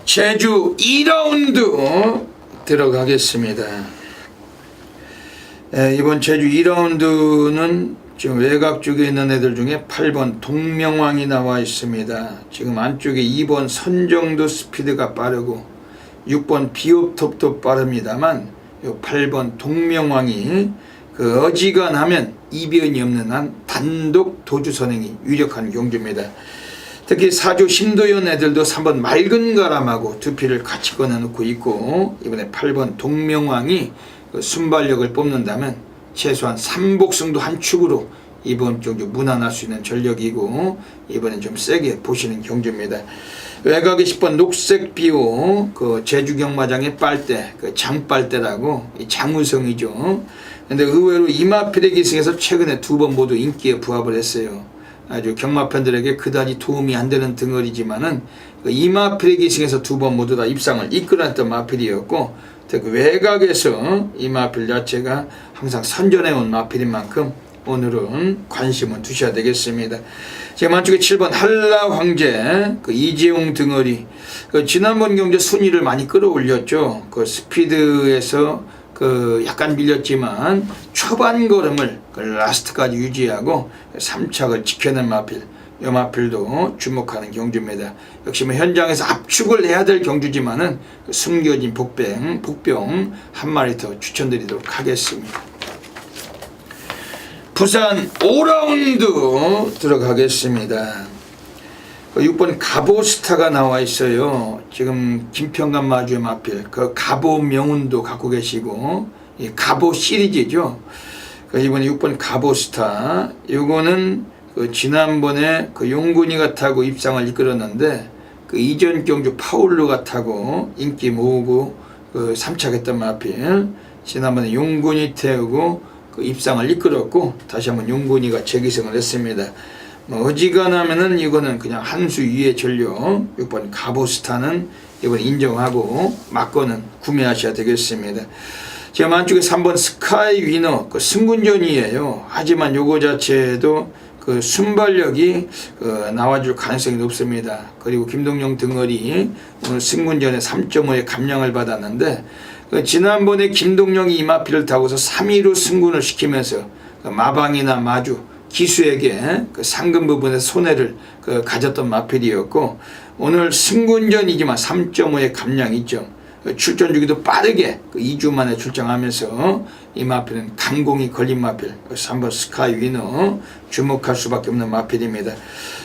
제주 2라운드 들어가겠습니다. 이번 제주 2라운드는 지금 외곽 쪽에 있는 애들 중에 8번 동명왕이 나와 있습니다. 지금 안쪽에 2번 선정도 스피드가 빠르고 6번 비옵톱도 빠릅니다만 8번 동명왕이 그 어지간하면 이변이 없는 한 단독 도주 선행이 유력한 경주입니다. 특히 4조 심도연 애들도 3번 맑은 가람하고 두 피를 같이 꺼내놓고 있고, 이번에 8번 동명왕이 그 순발력을 뽑는다면 최소한 3복승도 한 축으로 이번 경주 무난할 수 있는 전력이고, 이번엔 좀 세게 보시는 경주입니다. 외곽에 10번 녹색 비호 그 제주 경마장의 빨대 그 장빨대라고 장우성이죠. 근데 의외로 이마필의 기승에서 최근에 2번 모두 인기에 부합을 했어요. 아주 경마팬들에게 그다지 도움이 안 되는 덩어리지만은 그 이마필의 기승에서 2번 모두 다 입상을 이끌어냈던 마필이었고, 그 외곽에서 이마필 자체가 항상 선전해온 마필인 만큼 오늘은 관심을 두셔야 되겠습니다. 지금 안쪽에 7번 한라 황제 그 이재용 등어리 그 지난번 경제 순위를 많이 끌어올렸죠. 그 스피드에서 그 약간 밀렸지만 초반 걸음을 그 라스트까지 유지하고 3착을 지켜낸 마필, 이 마필도 주목하는 경주입니다. 역시 뭐 현장에서 압축을 해야 될 경주지만은 숨겨진 복병 한 마리 더 추천드리도록 하겠습니다. 부산 5라운드 들어가겠습니다. 6번 가보스타가 나와 있어요. 지금 김평감 마주의 마필 그 가보 명운도 갖고 계시고 이 가보 시리즈죠. 이번에 6번 가보스타 요거는 그 지난번에 그 용군이가 타고 입상을 이끌었는데 그 이전 경주 파울루가 타고 인기 모으고 그 3착했던 마필, 지난번에 용군이 태우고 그 입상을 이끌었고 다시 한번 용군이가 재기승을 했습니다. 뭐 어지간하면은 이거는 그냥 한 수 위의 전력 6번 가보스타는 이번 인정하고 막거는 구매하셔야 되겠습니다. 지금 안쪽에 3번 스카이 위너 그 승군전이에요. 하지만 요거 자체도 그 순발력이 나와줄 가능성이 높습니다. 그리고 김동영 등어리 오늘 승군전에 3.5의 감량을 받았는데 그 지난번에 김동영이 이마필을 타고서 3위로 승군을 시키면서 그 마방이나 마주 기수에게 그 상금 부분에 손해를 가졌던 마필이었고, 오늘 승군전이지만 3.5의 감량 있죠. 출전 주기도 빠르게 2주 만에 출장하면서 이 마필은 강공이 걸린 마필, 3번 스카이 위너 주목할 수밖에 없는 마필입니다.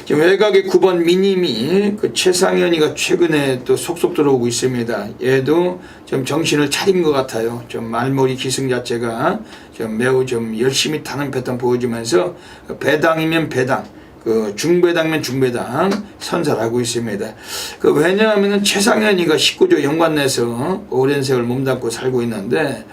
지금 외곽에 9번 미니미 그 최상현이가 최근에 또 속속 들어오고 있습니다. 얘도 좀 정신을 차린 것 같아요. 좀 말머리 기승 자체가 좀 매우 좀 열심히 타는 패턴 보여주면서 배당이면 배당, 그 중배당면 중배당 선사하고 있습니다. 그 왜냐하면은 최상현이가 19조 연관내서 오랜 세월 몸담고 살고 있는데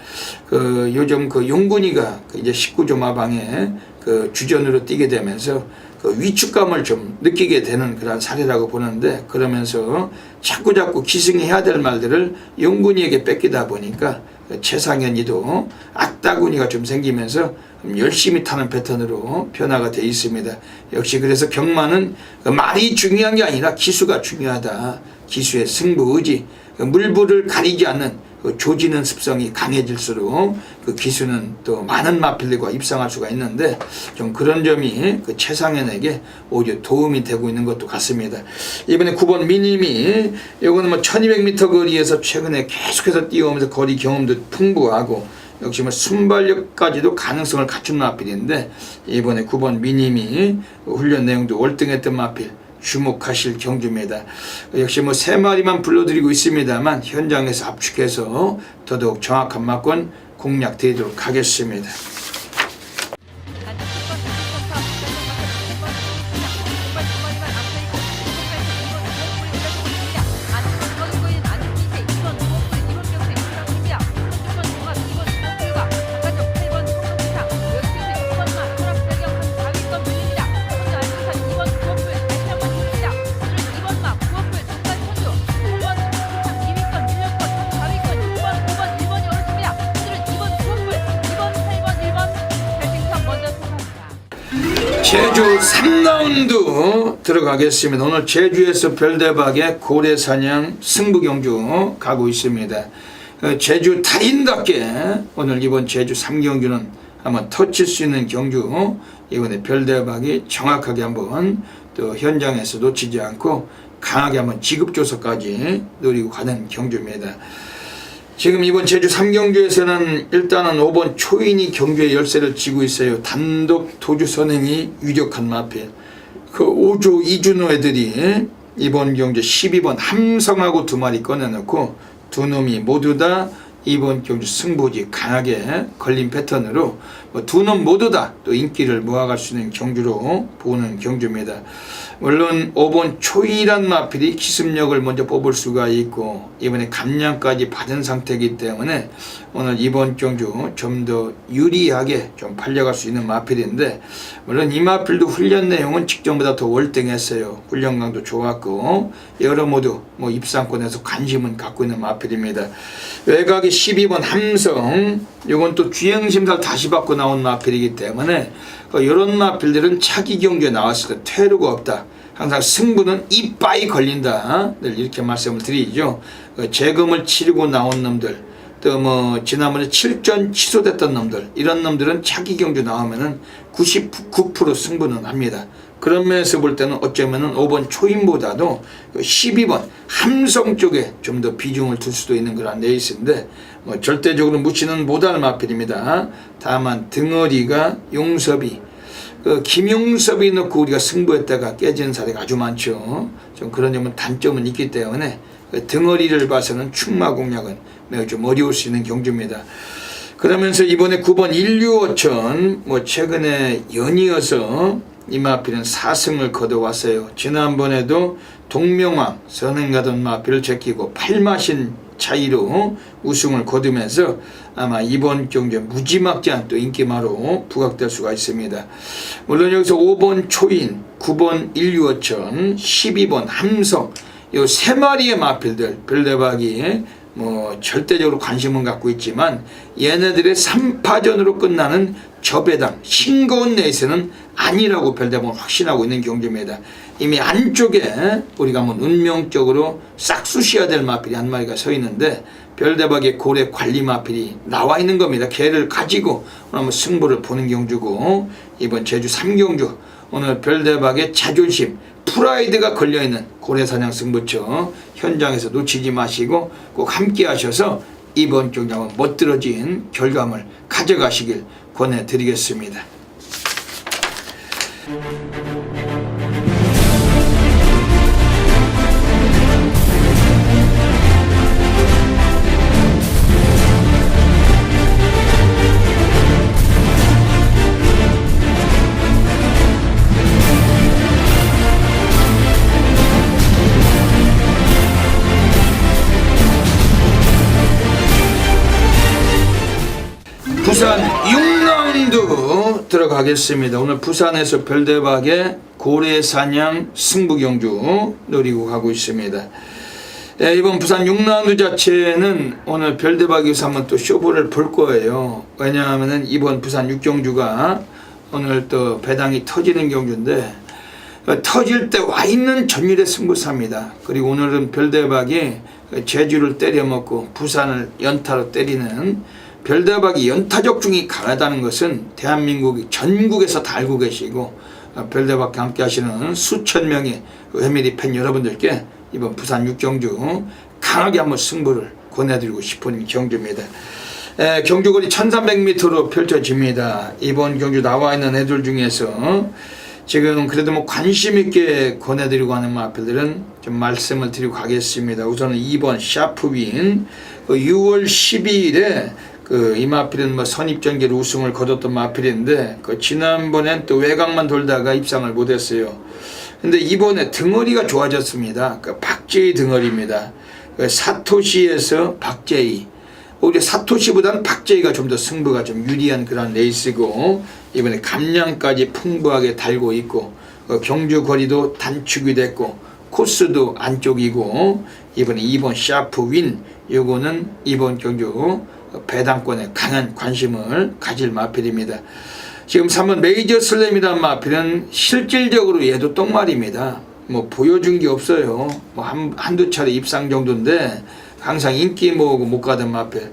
그 요즘 그 용군이가 이제 19조 마방에 그 주전으로 뛰게 되면서 그 위축감을 좀 느끼게 되는 그런 사례라고 보는데, 그러면서 자꾸 기승해야 될 말들을 용군이에게 뺏기다 보니까 최상현이도 악다구니가 좀 생기면서 열심히 타는 패턴으로 변화가 되어 있습니다. 역시 그래서 경마는 말이 중요한 게 아니라 기수가 중요하다. 기수의 승부 의지, 물불을 가리지 않는 조지는 습성이 강해질수록 그 기수는 또 많은 마필들과 입상할 수가 있는데, 좀 그런 점이 그 최상현에게 오히려 도움이 되고 있는 것도 같습니다. 이번에 9번 미니미, 요거는 뭐 1200m 거리에서 최근에 계속해서 뛰어오면서 거리 경험도 풍부하고 역시 뭐 순발력까지도 가능성을 갖춘 마필인데, 이번에 9번 미니미 훈련 내용도 월등했던 마필 주목하실 경주입니다. 역시 뭐 3마리만 불러드리고 있습니다만 현장에서 압축해서 더더욱 정확한 막권 공략 드리도록 하겠습니다. 제주 3라운드 들어가겠습니다. 오늘 제주에서 별대박의 고래사냥 승부경주 가고 있습니다. 제주 달인답게 오늘 이번 제주 3경주는 한번 터칠 수 있는 경주, 이번에 별대박이 정확하게 한번 또 현장에서 놓치지 않고 강하게 한번 지급조서까지 노리고 가는 경주입니다. 지금 이번 제주 3경주에서는 일단은 5번 초인이 경주의 열쇠를 쥐고 있어요. 단독 도주 선행이 유력한 마필. 그 5조 이준호 애들이 이번 경주 12번 함성하고 2마리 꺼내놓고 두 놈이 모두 다 이번 경주 승부지 강하게 걸린 패턴으로 두 놈 모두 다 또 인기를 모아갈 수 있는 경주로 보는 경주입니다. 물론 5번 초일한 마필이 기습력을 먼저 뽑을 수가 있고 이번에 감량까지 받은 상태이기 때문에 오늘 이번 경주 좀 더 유리하게 좀 팔려갈 수 있는 마필인데, 물론 이 마필도 훈련 내용은 직전보다 더 월등했어요. 훈련강도 좋았고 여러모두 입상권에서 관심은 갖고 있는 마필입니다. 외곽이 12번 함성, 이건 또 주행심사를 다시 받고 나온 마필이기 때문에 이런 마필들은 차기 경주에 나왔을 때 퇴로가 없다. 항상 승부는 이빠이 걸린다. 늘 이렇게 말씀을 드리죠. 재검을 치르고 나온 놈들, 또 지난번에 7전 취소됐던 놈들, 이런 놈들은 차기 경주 나오면은 99% 승부는 합니다. 그런 면에서 볼 때는 어쩌면은 5번 초인보다도 12번 함성 쪽에 좀 더 비중을 둘 수도 있는 그런 레이스인데, 절대적으로 묻지는 못할 마필입니다. 다만 등어리가 용섭이, 김용섭이 넣고 우리가 승부했다가 깨지는 사례가 아주 많죠. 좀 그런 점은 단점은 있기 때문에 등어리를 봐서는 충마 공략은 매우 좀 어려울 수 있는 경주입니다. 그러면서 이번에 9번 165천 최근에 연이어서 이 마필은 4승을 거둬왔어요. 지난번에도 동명왕 선행가던 마필을 제끼고 8마신 차이로 우승을 거두면서 아마 이번 경주에 무지막지한 또 인기마로 부각될 수가 있습니다. 물론 여기서 5번 초인, 9번 165천, 12번 함성, 이 세 마리의 마필들 별대박이 절대적으로 관심은 갖고 있지만 얘네들의 3파전으로 끝나는 저배당 싱거운 레이스는 아니라고 별대박은 확신하고 있는 경주입니다. 이미 안쪽에 우리가 운명적으로 싹쑤셔야 될 마필이 한 마리가 서 있는데 별대박의 고래 관리 마필이 나와 있는 겁니다. 걔를 가지고 오늘 승부를 보는 경주고, 이번 제주 3경주 오늘 별대박의 자존심 프라이드가 걸려있는 고래사냥 승부처 현장에서 놓치지 마시고 꼭 함께 하셔서 이번 경주 한번 멋들어진 결과물 가져가시길 권해드리겠습니다. 부산 6라운드 들어가겠습니다. 오늘 부산에서 별대박의 고래사냥 승부경주 노리고 가고 있습니다. 이번 부산 6라운드 자체는 오늘 별대박에서 한번 또 쇼부를 볼 거예요. 왜냐하면 이번 부산 6경주가 오늘 또 배당이 터지는 경주인데, 터질 때 와 있는 전율의 승부사입니다. 그리고 오늘은 별대박이 제주를 때려먹고 부산을 연타로 때리는, 별대박이 연타적 중이 강하다는 것은 대한민국 전국에서 다 알고 계시고 별대박과 함께 하시는 수천 명의 회밀이 팬 여러분들께 이번 부산 6경주 강하게 한번 승부를 권해드리고 싶은 경주입니다. 경주거리 1300m로 펼쳐집니다. 이번 경주 나와 있는 애들 중에서 지금 그래도 관심 있게 권해드리고 하는 마필들은 좀 말씀을 드리고 가겠습니다. 우선은 2번 샤프윈, 6월 12일에 이 마필은 선입전개로 우승을 거뒀던 마필인데, 지난번엔 또 외곽만 돌다가 입상을 못했어요. 근데 이번에 등어리가 좋아졌습니다. 박제이 등어리입니다. 사토시에서 박제이, 오히려 사토시보다는 박제이가 좀 더 승부가 좀 유리한 그런 레이스고, 이번에 감량까지 풍부하게 달고 있고, 경주 거리도 단축이 됐고 코스도 안쪽이고, 이번에 2번 샤프윈, 요거는 이번 경주 배당권에 강한 관심을 가질 마필입니다. 지금 3번 메이저 슬램이라는 마필은 실질적으로 얘도 똥말입니다. 보여준 게 없어요. 한두 차례 입상 정도인데 항상 인기 모으고 못 가던 마필.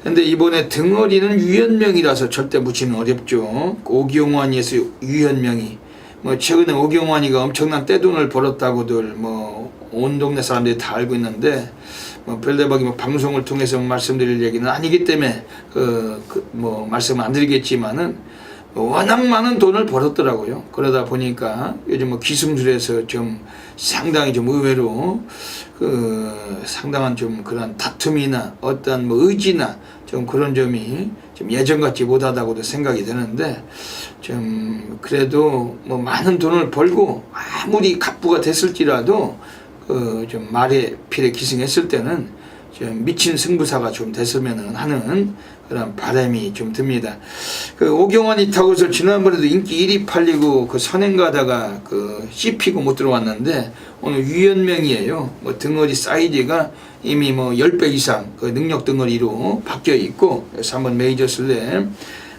근데 이번에 등어리는 유현명이라서 절대 묻히는 어렵죠. 오경환이에서 유현명이, 최근에 오경환이가 엄청난 떼돈을 벌었다고들 온 동네 사람들이 다 알고 있는데, 별대박이 방송을 통해서 말씀드릴 얘기는 아니기 때문에 말씀을 안 드리겠지만은, 워낙 많은 돈을 벌었더라고요. 그러다 보니까 요즘 뭐 기승술에서 좀 상당히 좀 의외로 상당한 좀 그런 다툼이나 어떤 뭐 의지나 좀 그런 점이 좀 예전 같지 못하다고도 생각이 되는데, 좀 그래도 뭐 많은 돈을 벌고 아무리 갑부가 됐을지라도 좀 말에 필에 기승했을 때는 좀 미친 승부사가 좀 됐으면 하는 그런 바람이 좀 듭니다. 오경환이 타고서 지난번에도 인기 1위 팔리고 선행 가다가 씹히고 못 들어왔는데, 오늘 유연명이에요. 뭐 등어리 사이즈가 이미 뭐 10배 이상 능력 등어리로 바뀌어 있고, 그래서 한번 메이저스인데,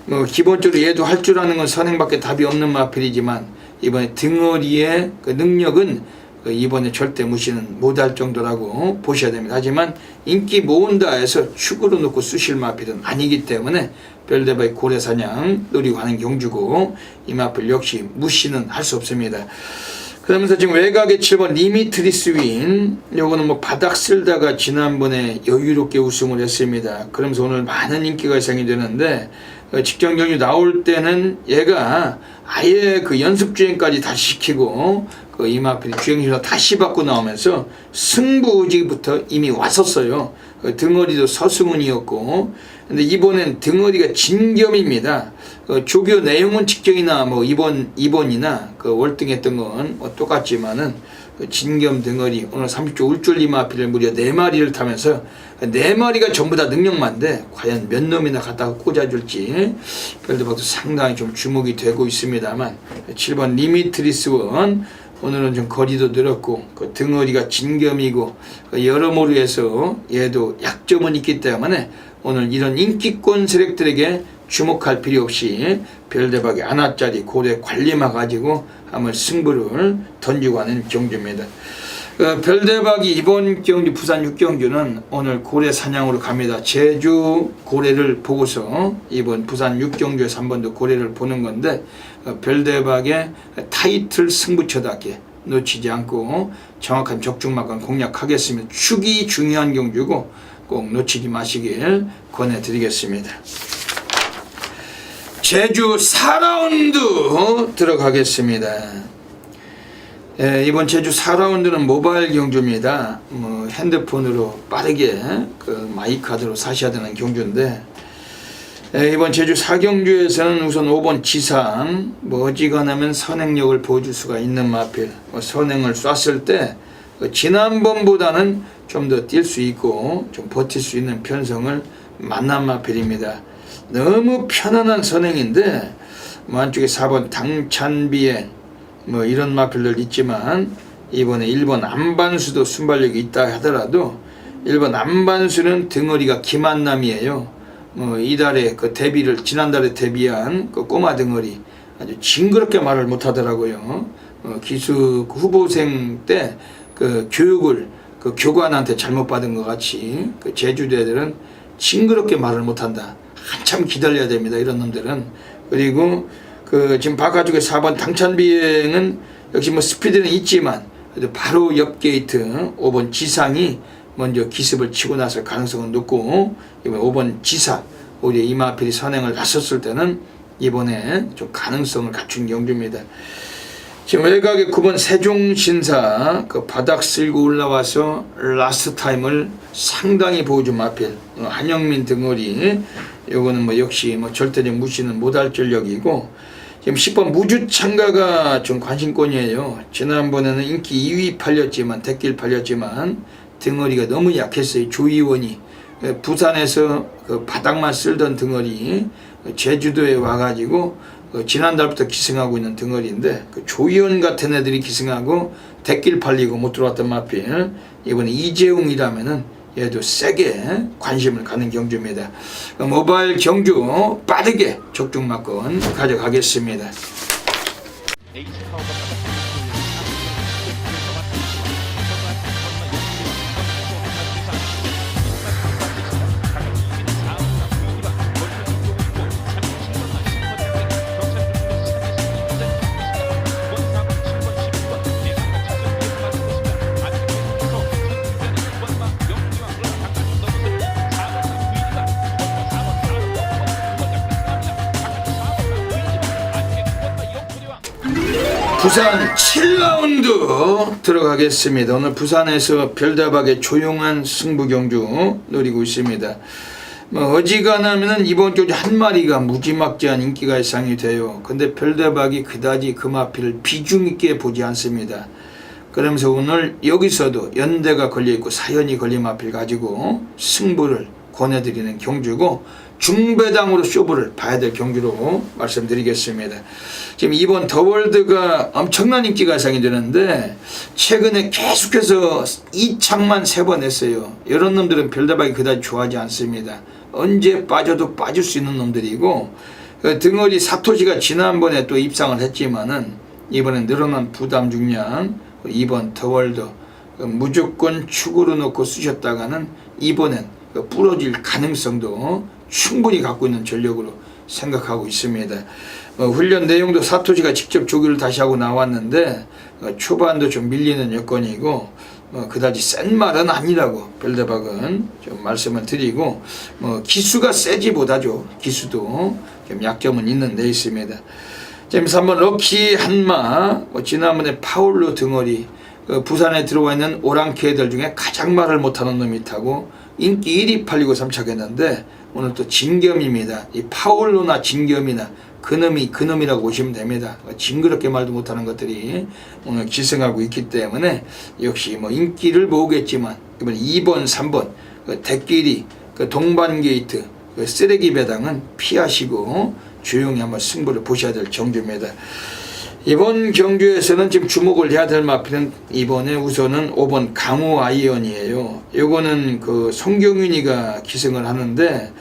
뭐 기본적으로 얘도 할 줄 아는 건 선행밖에 답이 없는 마필이지만, 이번에 등어리의 능력은 이번에 절대 무시는 못할 정도라고 보셔야 됩니다. 하지만 인기 모은다 해서 축으로 놓고 쑤실 마필은 아니기 때문에 별대박의 고래사냥 노리고 하는 경주고, 이 마필 역시 무시는 할 수 없습니다. 그러면서 지금 외곽의 7번 리미트리스 윈, 요거는 뭐 바닥 쓸다가 지난번에 여유롭게 우승을 했습니다. 그러면서 오늘 많은 인기가 예상이 되는데, 직전 경주 나올 때는 얘가 아예 연습 주행까지 다시 시키고 이마필이 주행시로 다시 받고 나오면서 승부지부터 이미 왔었어요. 등어리도 서승훈이었고, 근데 이번엔 등어리가 진겸입니다. 조교 내용은 직경이나 뭐 2번이나 월등했던 건 똑같지만은 진겸 등어리 오늘 30조 울줄 이마필을 무려 4마리를 타면서 4마리가 전부 다 능력만데 과연 몇 놈이나 갖다가 꽂아줄지 별도박도 상당히 좀 주목이 되고 있습니다만, 7번 리미트리스원 오늘은 좀 거리도 늘었고 등어리가 진겸이고 여러모로 해서 얘도 약점은 있기 때문에 오늘 이런 인기권 세력들에게 주목할 필요 없이 별대박의 하나짜리 고래 관리마 가지고 한번 승부를 던지고 하는 경주입니다. 별대박이 이번 경주 부산 6경주는 오늘 고래 사냥으로 갑니다. 제주 고래를 보고서 이번 부산 6경주에서 한 번 더 고래를 보는 건데, 별대박의 타이틀 승부처답게 놓치지 않고 정확한 적중막을 공략하겠습니다. 축이 중요한 경주고 꼭 놓치지 마시길 권해드리겠습니다. 제주 4라운드 들어가겠습니다. 이번 제주 4라운드는 모바일 경주입니다. 뭐 핸드폰으로 빠르게 마이카드로 사셔야 되는 경주인데, 이번 제주 4경주에서는 우선 5번 지상, 뭐 어지간하면 선행력을 보여줄 수가 있는 마필, 선행을 쐈을 때 지난번보다는 좀 더 뛸 수 있고 좀 버틸 수 있는 편성을 만난 마필입니다. 너무 편안한 선행인데, 뭐 한쪽에 4번 당찬비행 뭐 이런 마필들 있지만, 이번에 1번 안반수도 순발력이 있다 하더라도 1번 안반수는 등어리가 김한남이에요. 뭐 이달에 지난달에 데뷔한 꼬마 등어리 아주 징그럽게 말을 못하더라고요. 기수 후보생 때 교육을 교관한테 잘못 받은 것 같이 제주도 애들은 징그럽게 말을 못한다. 한참 기다려야 됩니다, 이런 놈들은. 그리고 지금 바깥쪽에 4번 당찬비행은 역시 뭐 스피드는 있지만 바로 옆 게이트 5번 지상이 먼저 기습을 치고 나서 가능성은 높고, 이번 5번 지사 오히려 이마필이 선행을 나섰을 때는 이번에 좀 가능성을 갖춘 경주입니다. 지금 외곽에 9번 세종신사 바닥 쓸고 올라와서 라스트 타임을 상당히 보여준 마필 한영민 등어리, 요거는 뭐 역시 뭐 절대적 무시는 못할 전력이고, 지금 10번 무주창가가 좀 관심권이에요. 지난번에는 인기 2위 팔렸지만 대길 팔렸지만 등어리가 너무 약했어요. 조이원이 부산에서 바닥만 쓸던 등어리 제주도에 와가지고 지난달부터 기승하고 있는 등어리인데, 조이원 같은 애들이 기승하고 대길 팔리고 못 들어왔던 마필, 이번에 이재웅이라면은 얘도 세게 관심을 갖는 경주입니다. 모바일 경주 빠르게 적중막건 가져가겠습니다. 부산 7라운드 들어가겠습니다. 오늘 부산에서 별다방의 조용한 승부 경주 노리고 있습니다. 어지간하면은 이번 경주 한 마리가 무지막지한 인기가 예상이 돼요. 근데 별다방이 그다지 그 마필을 비중 있게 보지 않습니다. 그러면서 오늘 여기서도 연대가 걸려있고 사연이 걸린 마필 가지고 승부를 권해드리는 경주고, 중배당으로 쇼부를 봐야 될 경주로 말씀드리겠습니다. 지금 이번 더월드가 엄청난 인기가 예상이 되는데 최근에 계속해서 이창만 3번 했어요. 이런 놈들은 별다방이 그다지 좋아하지 않습니다. 언제 빠져도 빠질 수 있는 놈들이고, 등어리 사토시가 지난번에 또 입상을 했지만은 이번엔 늘어난 부담 중량 이번 더월드 무조건 축으로 놓고 쓰셨다가는 이번엔 부러질 가능성도 충분히 갖고 있는 전력으로 생각하고 있습니다. 훈련 내용도 사토시가 직접 조기를 다시 하고 나왔는데 초반도 좀 밀리는 여건이고 그다지 센 말은 아니라고 별다방은 좀 말씀을 드리고, 기수가 세지 못하죠. 기수도 좀 약점은 있는 데 있습니다. 지금 3번 럭키 한마, 지난번에 파울로 등어리, 부산에 들어와 있는 오랑캐들 중에 가장 말을 못하는 놈이 타고 인기 1위 팔리고 3착했는데 오늘 또 진겸입니다. 이 파울로나 진겸이나 그놈이라고 보시면 됩니다. 징그럽게 말도 못하는 것들이 오늘 기승하고 있기 때문에 역시 인기를 모으겠지만 이번 2번 3번 대끼리 동반게이트 쓰레기 배당은 피하시고 조용히 한번 승부를 보셔야 될 경주입니다. 이번 경주에서는 지금 주목을 해야 될 마필은 이번에 우선은 5번 강호 아이언이에요. 요거는 송경윤이가 기승을 하는데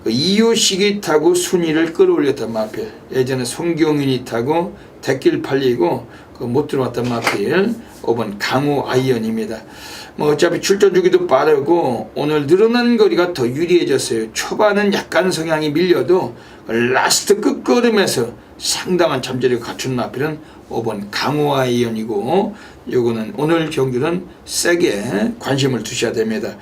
이효식이 타고 순위를 끌어올렸던 마필. 예전에 송경윤이 타고 대길 팔리고 못 들어왔던 마필 5번 강호 아이언입니다. 어차피 출전 주기도 빠르고 오늘 늘어난 거리가 더 유리해졌어요. 초반은 약간 성향이 밀려도 라스트 끝걸음에서 상당한 잠재력을 갖춘 마필은 5번 강호 아이언이고, 요거는 오늘 경주는 세게 관심을 두셔야 됩니다.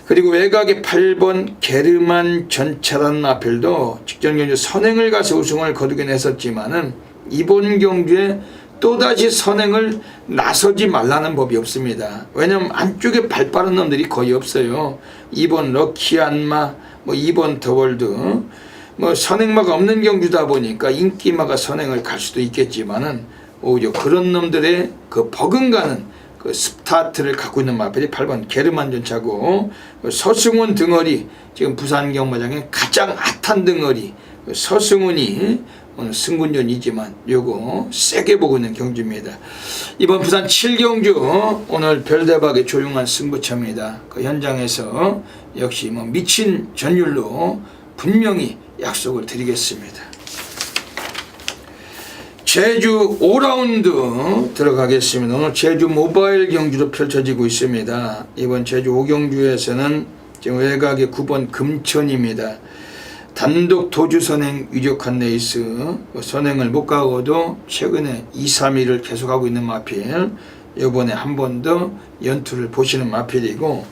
그리고 외곽의 8번 게르만 전차란 마필도 직전 경주 선행을 가서 우승을 거두긴 했었지만은 이번 경주에 또다시 선행을 나서지 말라는 법이 없습니다. 왜냐면 안쪽에 발 빠른 놈들이 거의 없어요. 2번 럭키한마, 2번 더월드, 선행마가 없는 경주다 보니까 인기마가 선행을 갈 수도 있겠지만은 오히려 그런 놈들의 버금가는 스타트를 갖고 있는 마필이 8번 게르만 전차고, 서승훈 등어리, 지금 부산 경마장의 가장 핫한 등어리 서승훈이 오늘 승군전이지만 요거 세게 보고 있는 경주입니다. 이번 부산 7경주 오늘 별대박의 조용한 승부처입니다. 그 현장에서 역시 미친 전율로 분명히 약속을 드리겠습니다. 제주 5라운드 들어가겠습니다. 오늘 제주 모바일 경주로 펼쳐지고 있습니다. 이번 제주 5경주에서는 지금 외곽의 9번 금천입니다. 단독 도주 선행 유력한 레이스, 선행을 못 가고도 최근에 2, 3위를 계속하고 있는 마필, 이번에 한 번 더 연투를 보시는 마필이고,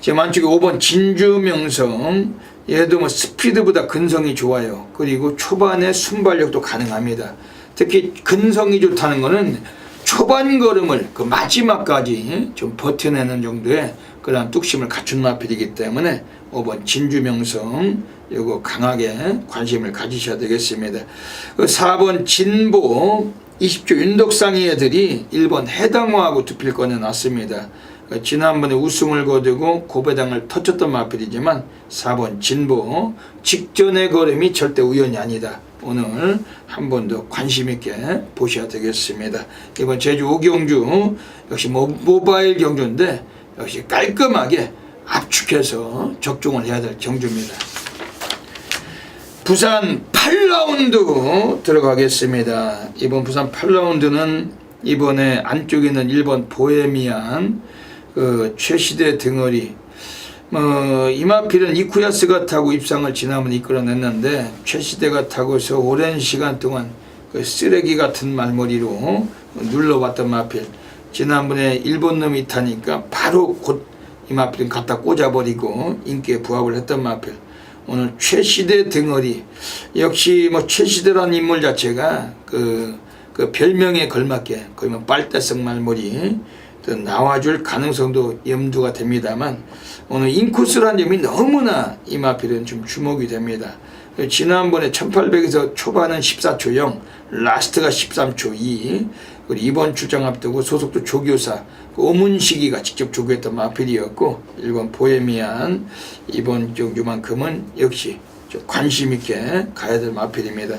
지금 안쪽에 5번 진주명성, 얘도 스피드보다 근성이 좋아요. 그리고 초반에 순발력도 가능합니다. 특히 근성이 좋다는 거는 초반 걸음을 마지막까지 좀 버텨내는 정도의 그런 뚝심을 갖춘 마필이기 때문에 5번 진주명성 요거 강하게 관심을 가지셔야 되겠습니다. 4번 진보 20조 윤덕상이 애들이 1번 해당화하고 두 필 꺼내놨습니다. 지난번에 우승을 거두고 고배당을 터쳤던 마필이지만 4번 진보 직전의 걸음이 절대 우연이 아니다. 오늘 한 번 더 관심 있게 보셔야 되겠습니다. 이번 제주 5경주 역시 모바일 경주인데 역시 깔끔하게 압축해서 적중을 해야 될 경주입니다. 부산 8라운드 들어가겠습니다. 이번 부산 8라운드는 이번에 안쪽에 있는 1번 보헤미안 최시대 등어리, 이마필은 이쿠야스가 타고 입상을 지난번에 이끌어냈는데 최시대가 타고서 오랜 시간 동안 쓰레기 같은 말머리로 눌러왔던 마필, 지난번에 일본 놈이 타니까 바로 곧 이마필은 갖다 꽂아버리고 인기에 부합을 했던 마필, 오늘 최시대 등어리, 역시 최시대라는 인물 자체가 그 별명에 걸맞게 거의 뭐 빨대성 말머리 또 나와줄 가능성도 염두가 됩니다만 오늘 인코스라는 점이 너무나 이마필은 좀 주목이 됩니다. 지난번에 1800에서 초반은 14초 0, 라스트가 13초 2, 그리고 이번 출장 앞두고 소속도 조교사 오문식이가 직접 조교했던 마필이었고 1번 보헤미안, 이번 경주만큼은 역시 좀 관심 있게 가야 될 마필입니다.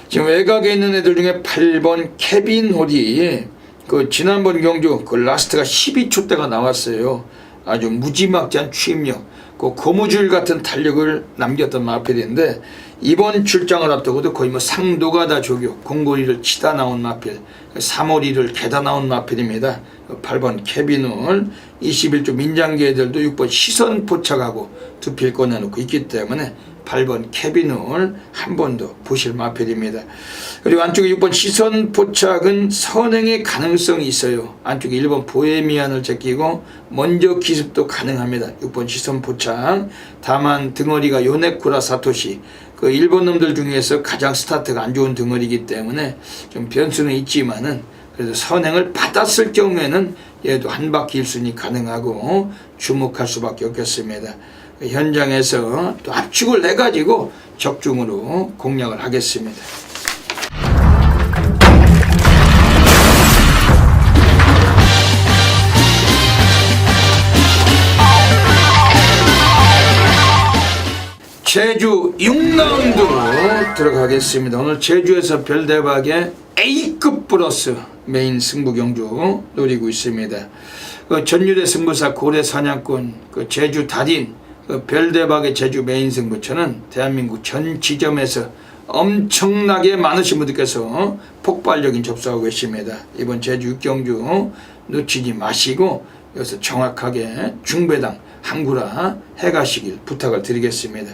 지금 외곽에 있는 애들 중에 8번 케빈 홀이 그 지난번 경주 그 라스트가 12초대가 나왔어요. 아주 무지막지한 추임력, 그 고무줄 같은 달력을 남겼던 마필인데 이번 출장을 앞두고도 거의 뭐 상도가다 조교, 공고리를 치다 나온 마필, 3호리를 개다 나온 마필입니다. 8번 케빈홀, 21조 민장기 애들도 6번 시선 포착하고 두 필 꺼내놓고 있기 때문에 8번 케빈홀 한 번 더 보실 마필입니다. 그리고 안쪽에 6번 시선 포착은 선행의 가능성이 있어요. 안쪽에 1번 보헤미안을 제끼고 먼저 기습도 가능합니다. 6번 시선 포착. 다만 등어리가 요네쿠라 사토시, 그 일본 놈들 중에서 가장 스타트가 안 좋은 등어리이기 때문에 좀 변수는 있지만은 그래도 선행을 받았을 경우에는 얘도 한 바퀴 1순위 가능하고 주목할 수밖에 없겠습니다. 현장에서 또 압축을 해가지고 적중으로 공략을 하겠습니다. 제주 6라운드 들어가겠습니다. 오늘 제주에서 별대박의 A급 플러스 메인 승부 경주 노리고 있습니다. 그 전유대 승부사 고래 사냥꾼, 그 제주 달인, 그 별대박의 제주 메인 승부처는 대한민국 전 지점에서 엄청나게 많으신 분들께서 폭발적인 접수하고 계십니다. 이번 제주 6경주 놓치지 마시고 여기서 정확하게 중배당 항구라 해가시길 부탁을 드리겠습니다.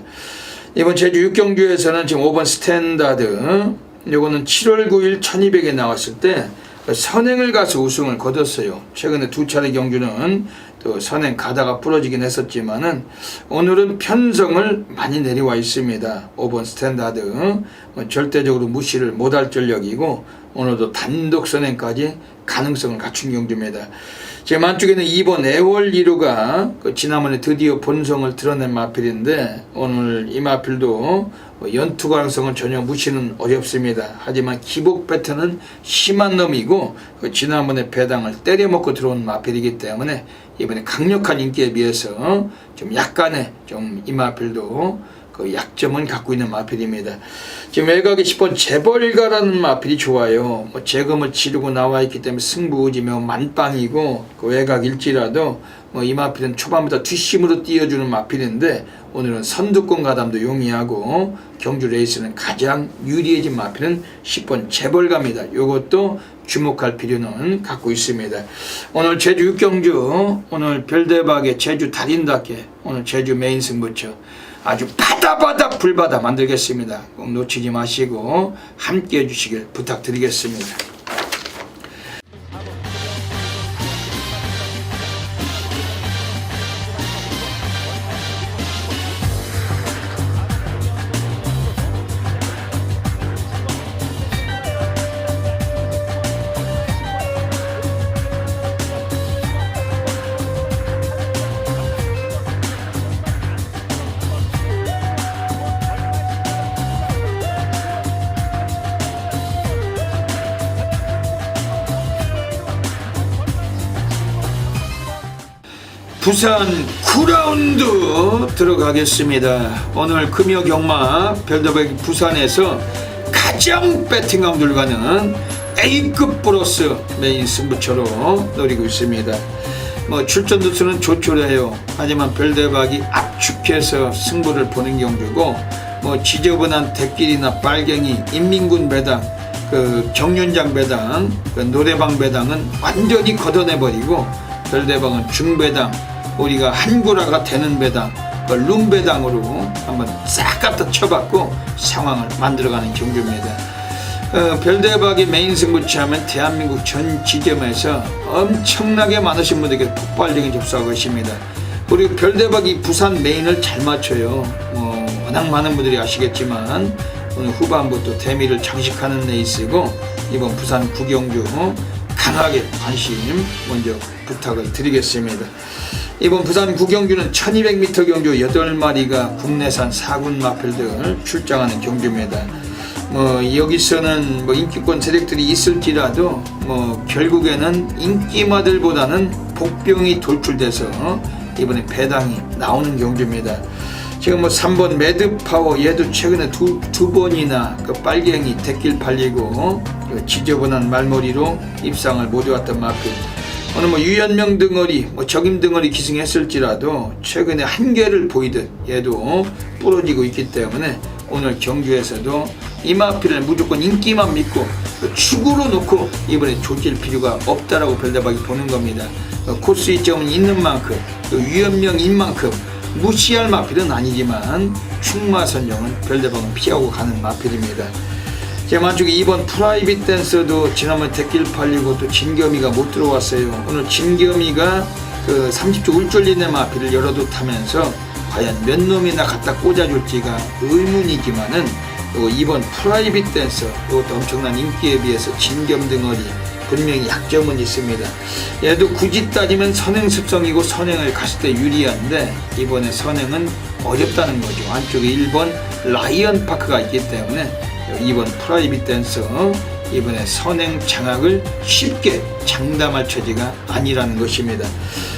이번 제주 6경주에서는 지금 5번 스탠다드, 요거는 7월 9일 1200에 나왔을 때 선행을 가서 우승을 거뒀어요. 최근에 두 차례 경주는 또 선행 가다가 부러지긴 했었지만은 오늘은 편성을 많이 내려와 있습니다. 5번 스탠다드 절대적으로 무시를 못할 전력이고 오늘도 단독 선행까지 가능성을 갖춘 경주입니다. 지금 안쪽에는 2번 애월 1호가 그 지난번에 드디어 본성을 드러낸 마필인데 오늘 이 마필도 연투 가능성은 전혀 무시는 어렵습니다. 하지만 기복 패턴은 심한 놈이고 그 지난번에 배당을 때려먹고 들어온 마필이기 때문에 이번에 강력한 인기에 비해서 좀 약간의 좀 이 마필도 그 약점은 갖고 있는 마필입니다. 지금 외곽에 10번 재벌가라는 마필이 좋아요. 뭐 재검을 치르고 나와 있기 때문에 승부 의지면 만빵이고 그 외곽일지라도 뭐 이 마필은 초반부터 뒷심으로 띄워주는 마필인데 오늘은 선두권 가담도 용이하고 경주 레이스는 가장 유리해진 마필은 10번 재벌가입니다. 이것도 주목할 필요는 갖고 있습니다. 오늘 제주 6경주 오늘 별대박의 제주 달인답게 오늘 제주 메인 승부처 아주 바다바다 불바다 만들겠습니다. 꼭 놓치지 마시고 함께 해주시길 부탁드리겠습니다. 부산 9라운드 들어가겠습니다. 오늘 금요 경마 별대박 부산에서 가장 배팅감 들어가는 A급 플러스 메인 승부처로 노리고 있습니다. 뭐 출전 두수는 조촐해요. 하지만 별대박이 압축해서 승부를 보는 경주고 뭐 지저분한 대길이나 빨갱이, 인민군 배당, 그 경륜장 배당, 그 노래방 배당은 완전히 걷어내버리고 별대박은 중배당, 우리가 한구라가 되는 배당, 룸배당으로 한번 싹 갖다 쳐봤고 상황을 만들어가는 경주입니다. 별대박이 메인 승부처 하면 대한민국 전 지점에서 엄청나게 많으신 분들께 폭발적인 접수하고 계십니다. 그리고 별대박이 부산 메인을 잘 맞춰요. 워낙 많은 분들이 아시겠지만 오늘 후반부 또 대미를 장식하는 레이스고 이번 부산 구경주 강하게 관심 먼저 부탁을 드리겠습니다. 이번 부산 구경주는 1200m 경주 8마리가 국내산 4군 마필들 출장하는 경주입니다. 여기서는 인기권 세력들이 있을지라도 결국에는 인기마들보다는 복병이 돌출돼서 이번에 배당이 나오는 경주입니다. 지금 3번 매드파워 얘도 최근에 두 번이나 그 빨갱이 대길 팔리고 그 지저분한 말머리로 입상을 못 해왔던 마필. 오늘 유연명 덩어리, 적임 덩어리 기승했을지라도 최근에 한계를 보이듯 얘도 부러지고 있기 때문에 오늘 경주에서도 이 마필을 무조건 인기만 믿고 축으로 놓고 이번에 조질 필요가 없다라고 별대박이 보는 겁니다. 코스 이점은 있는 만큼 위험명인 만큼 무시할 마필은 아니지만 충마선정은 별대박은 피하고 가는 마필입니다. 제 만쪽에 이번 프라이빗 댄서도 지난번 대길 팔리고 또 진겸이가 못 들어왔어요. 오늘 진겸이가 그 30초 울졸리는 마필을 여러도 타면서 과연 몇 놈이나 갖다 꽂아줄지가 의문이지만은 이번 프라이빗 댄서 이것도 엄청난 인기에 비해서 진겸 덩어리 분명히 약점은 있습니다. 얘도 굳이 따지면 선행 습성이고 선행을 갔을 때 유리한데 이번에 선행은 어렵다는 거죠. 안쪽에 1번 라이언 파크가 있기 때문에 이번 프라이빗 댄서 이번에 선행 장악을 쉽게 장담할 처지가 아니라는 것입니다.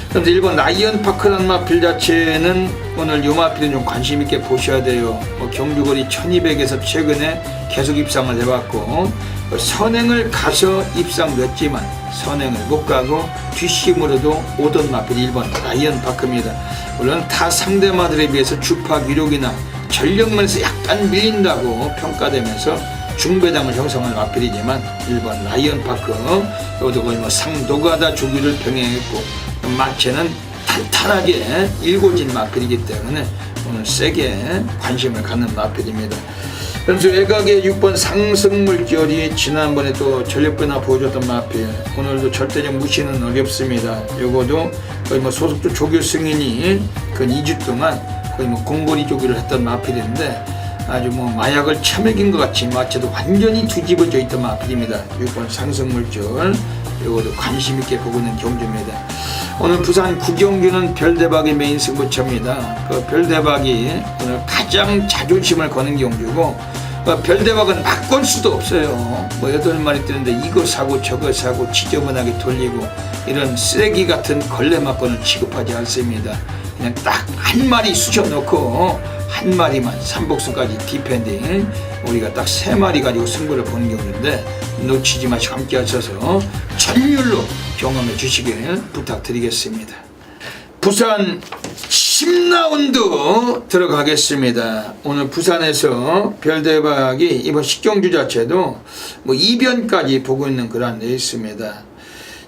그런데 1번 라이언 파크라는 마필 자체는 오늘 요 마필은 좀 관심 있게 보셔야 돼요. 경주거리 1200에서 최근에 계속 입상을 해왔고 선행을 가서 입상됐지만 선행을 못 가고 뒷심으로도 오던 마필 1번 라이언 파크입니다. 물론 타 상대마들에 비해서 주파 기록이나 전력면에서 약간 밀린다고 평가되면서 중배당을 형성한 마필이지만 1번 라이언 파크 이것도 거의 상도가다 주기를 병행했고 마체는 탄탄하게 일고진 마필이기 때문에 오늘 세게 관심을 갖는 마필입니다. 그래서 외곽의 6번 상승물결이 지난번에 또 전력변화 보여줬던 마필 오늘도 절대적 무시는 어렵습니다. 요거도 거의 소속주 조교 승인이 그 2주 동안 거의 공거리 조교를 했던 마필인데 아주 마약을 처먹인 것 같이 마체도 완전히 뒤집어져 있던 마필입니다. 6번 상승물결 요거도 관심 있게 보고 있는 경주입니다. 오늘 부산 구경주는 별대박의 메인 승부처입니다. 그 별대박이 오늘 가장 자존심을 거는 경주고 별대박은 막 걸 수도 없어요. 8마리 뜨는데 이거 사고 저거 사고 지저분하게 돌리고 이런 쓰레기 같은 걸레 막건을 취급하지 않습니다. 그냥 딱 한 마리 쑤셔놓고 한 마리만 삼복수까지 디펜딩 우리가 딱 3마리 가지고 승부를 보는 경우인데 놓치지 마시고 함께 하셔서 전율로 경험해 주시길 부탁드리겠습니다. 부산 10라운드 들어가겠습니다. 오늘 부산에서 별대박이 이번 식경주 자체도 이변까지 보고 있는 그런 데 있습니다.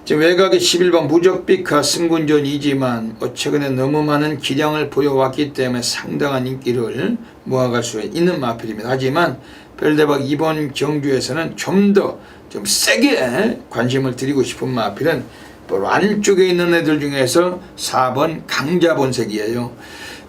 지금 외곽의 11번 무적비카 승군전이지만 최근에 너무 많은 기량을 보여왔기 때문에 상당한 인기를 모아갈 수 있는 마필입니다. 하지만 별대박 이번 경주에서는 좀 더 좀 세게 관심을 드리고 싶은 마필은 바로 안쪽에 있는 애들 중에서 4번 강자본색이에요.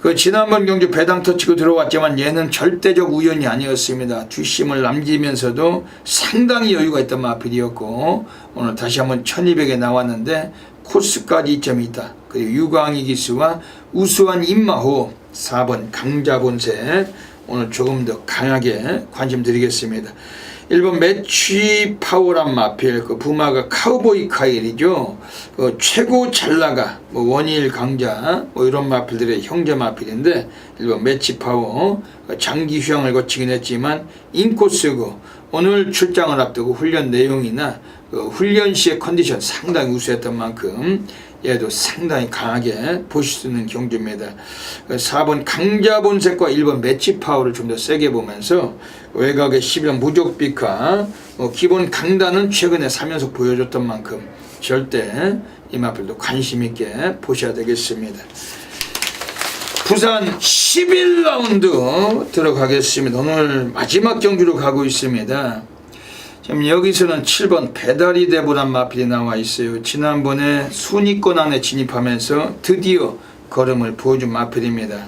그 지난번 경주 배당 터치고 들어왔지만 얘는 절대적 우연이 아니었습니다. 뒷심을 남기면서도 상당히 여유가 있던 마필이었고 오늘 다시 한번 1200에 나왔는데 코스까지 이점이 있다. 그리고 유광희 기수와 우수한 임마호 4번 강자본색 오늘 조금 더 강하게 관심 드리겠습니다. 1번 매치 파워란 마필 그 부마가 카우보이 카일이죠. 그 최고 잘나가 원일 강자 이런 마필들의 형제 마필인데 1번 매치 파워 장기 휴양을 거치긴 했지만 인코스고 오늘 출장을 앞두고 훈련 내용이나 그 훈련 시의 컨디션 상당히 우수했던 만큼 얘도 상당히 강하게 보실 수 있는 경주입니다. 4번 강자본색과 1번 매치파워를 좀 더 세게 보면서 외곽의 11번 무적비카 기본 강단은 최근에 3연속 보여줬던 만큼 절대 이 마필도 관심 있게 보셔야 되겠습니다. 부산 11라운드 들어가겠습니다. 오늘 마지막 경주로 가고 있습니다. 지금 여기서는 7번 배달이 대보란 마필이 나와 있어요. 지난번에 순위권 안에 진입하면서 드디어 걸음을 보여준 마필입니다.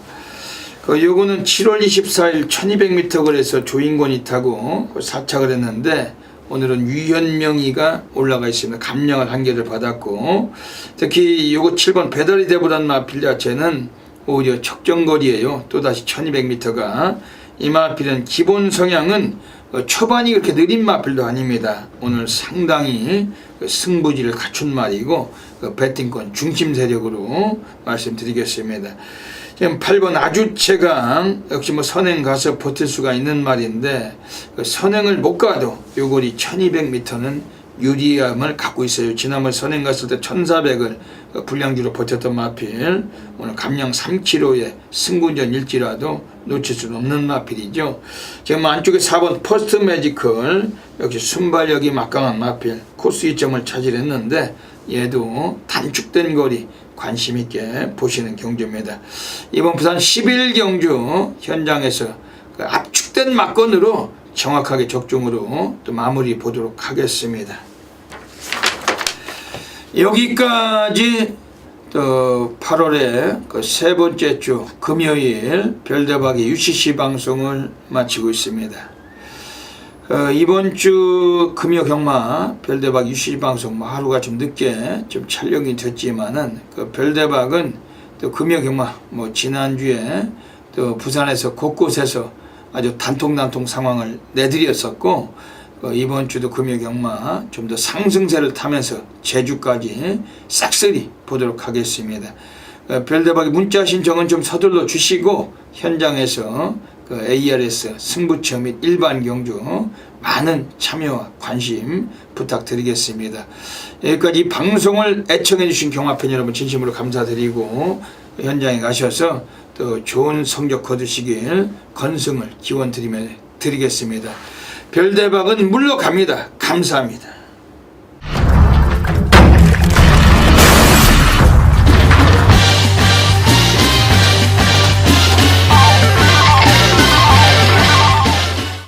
요거는 7월 24일 1200m 거리에서 조인권이 타고 사착을 했는데 오늘은 유현명이가 올라가 있습니다. 감량을 한 개를 받았고, 특히 요거 7번 배달이 되보란 마필 자체는 오히려 적정거리에요. 또다시 1200m가. 이 마필은 기본 성향은 초반이 그렇게 느린 마필도 아닙니다. 오늘 상당히 승부지를 갖춘 말이고 배팅권 중심 세력으로 말씀드리겠습니다. 지금 8번 아주채강 역시 뭐 선행 가서 버틸 수가 있는 말인데 선행을 못 가도 요 거리 1200m는 유리함을 갖고 있어요. 지난번 선행 갔을 때 1400을 불량주로 버텼던 마필, 오늘 감량 3km의 승군전일지라도 놓칠 수는 없는 마필이죠. 지금 안쪽에 4번 퍼스트 매지컬 역시 순발력이 막강한 마필, 코스 2점을 차지했는데 얘도 단축된 거리 관심 있게 보시는 경주입니다. 이번 부산 11경주 현장에서 그 압축된 막건으로 정확하게 적중으로 또 마무리 보도록 하겠습니다. 여기까지 또 8월에 그 세 번째 주 금요일 별대박의 UCC 방송을 마치고 있습니다. 이번 주 금요 경마 별대박 UCC 방송 뭐 하루가 좀 늦게 좀 촬영이 됐지만은 그 별대박은 또 금요 경마 뭐 지난주에 또 부산에서 곳곳에서 아주 단통단통 상황을 내드렸었고 이번 주도 금요 경마 좀 더 상승세를 타면서 제주까지 싹쓸이 보도록 하겠습니다. 별대박의 문자 신청은 좀 서둘러 주시고 현장에서 ARS 승부처 및 일반 경주 많은 참여와 관심 부탁드리겠습니다. 여기까지 이 방송을 애청해 주신 경마팬 여러분 진심으로 감사드리고 현장에 가셔서 또 좋은 성적 거두시길 건승을 기원 드리겠습니다. 별대박은 물러갑니다. 감사합니다.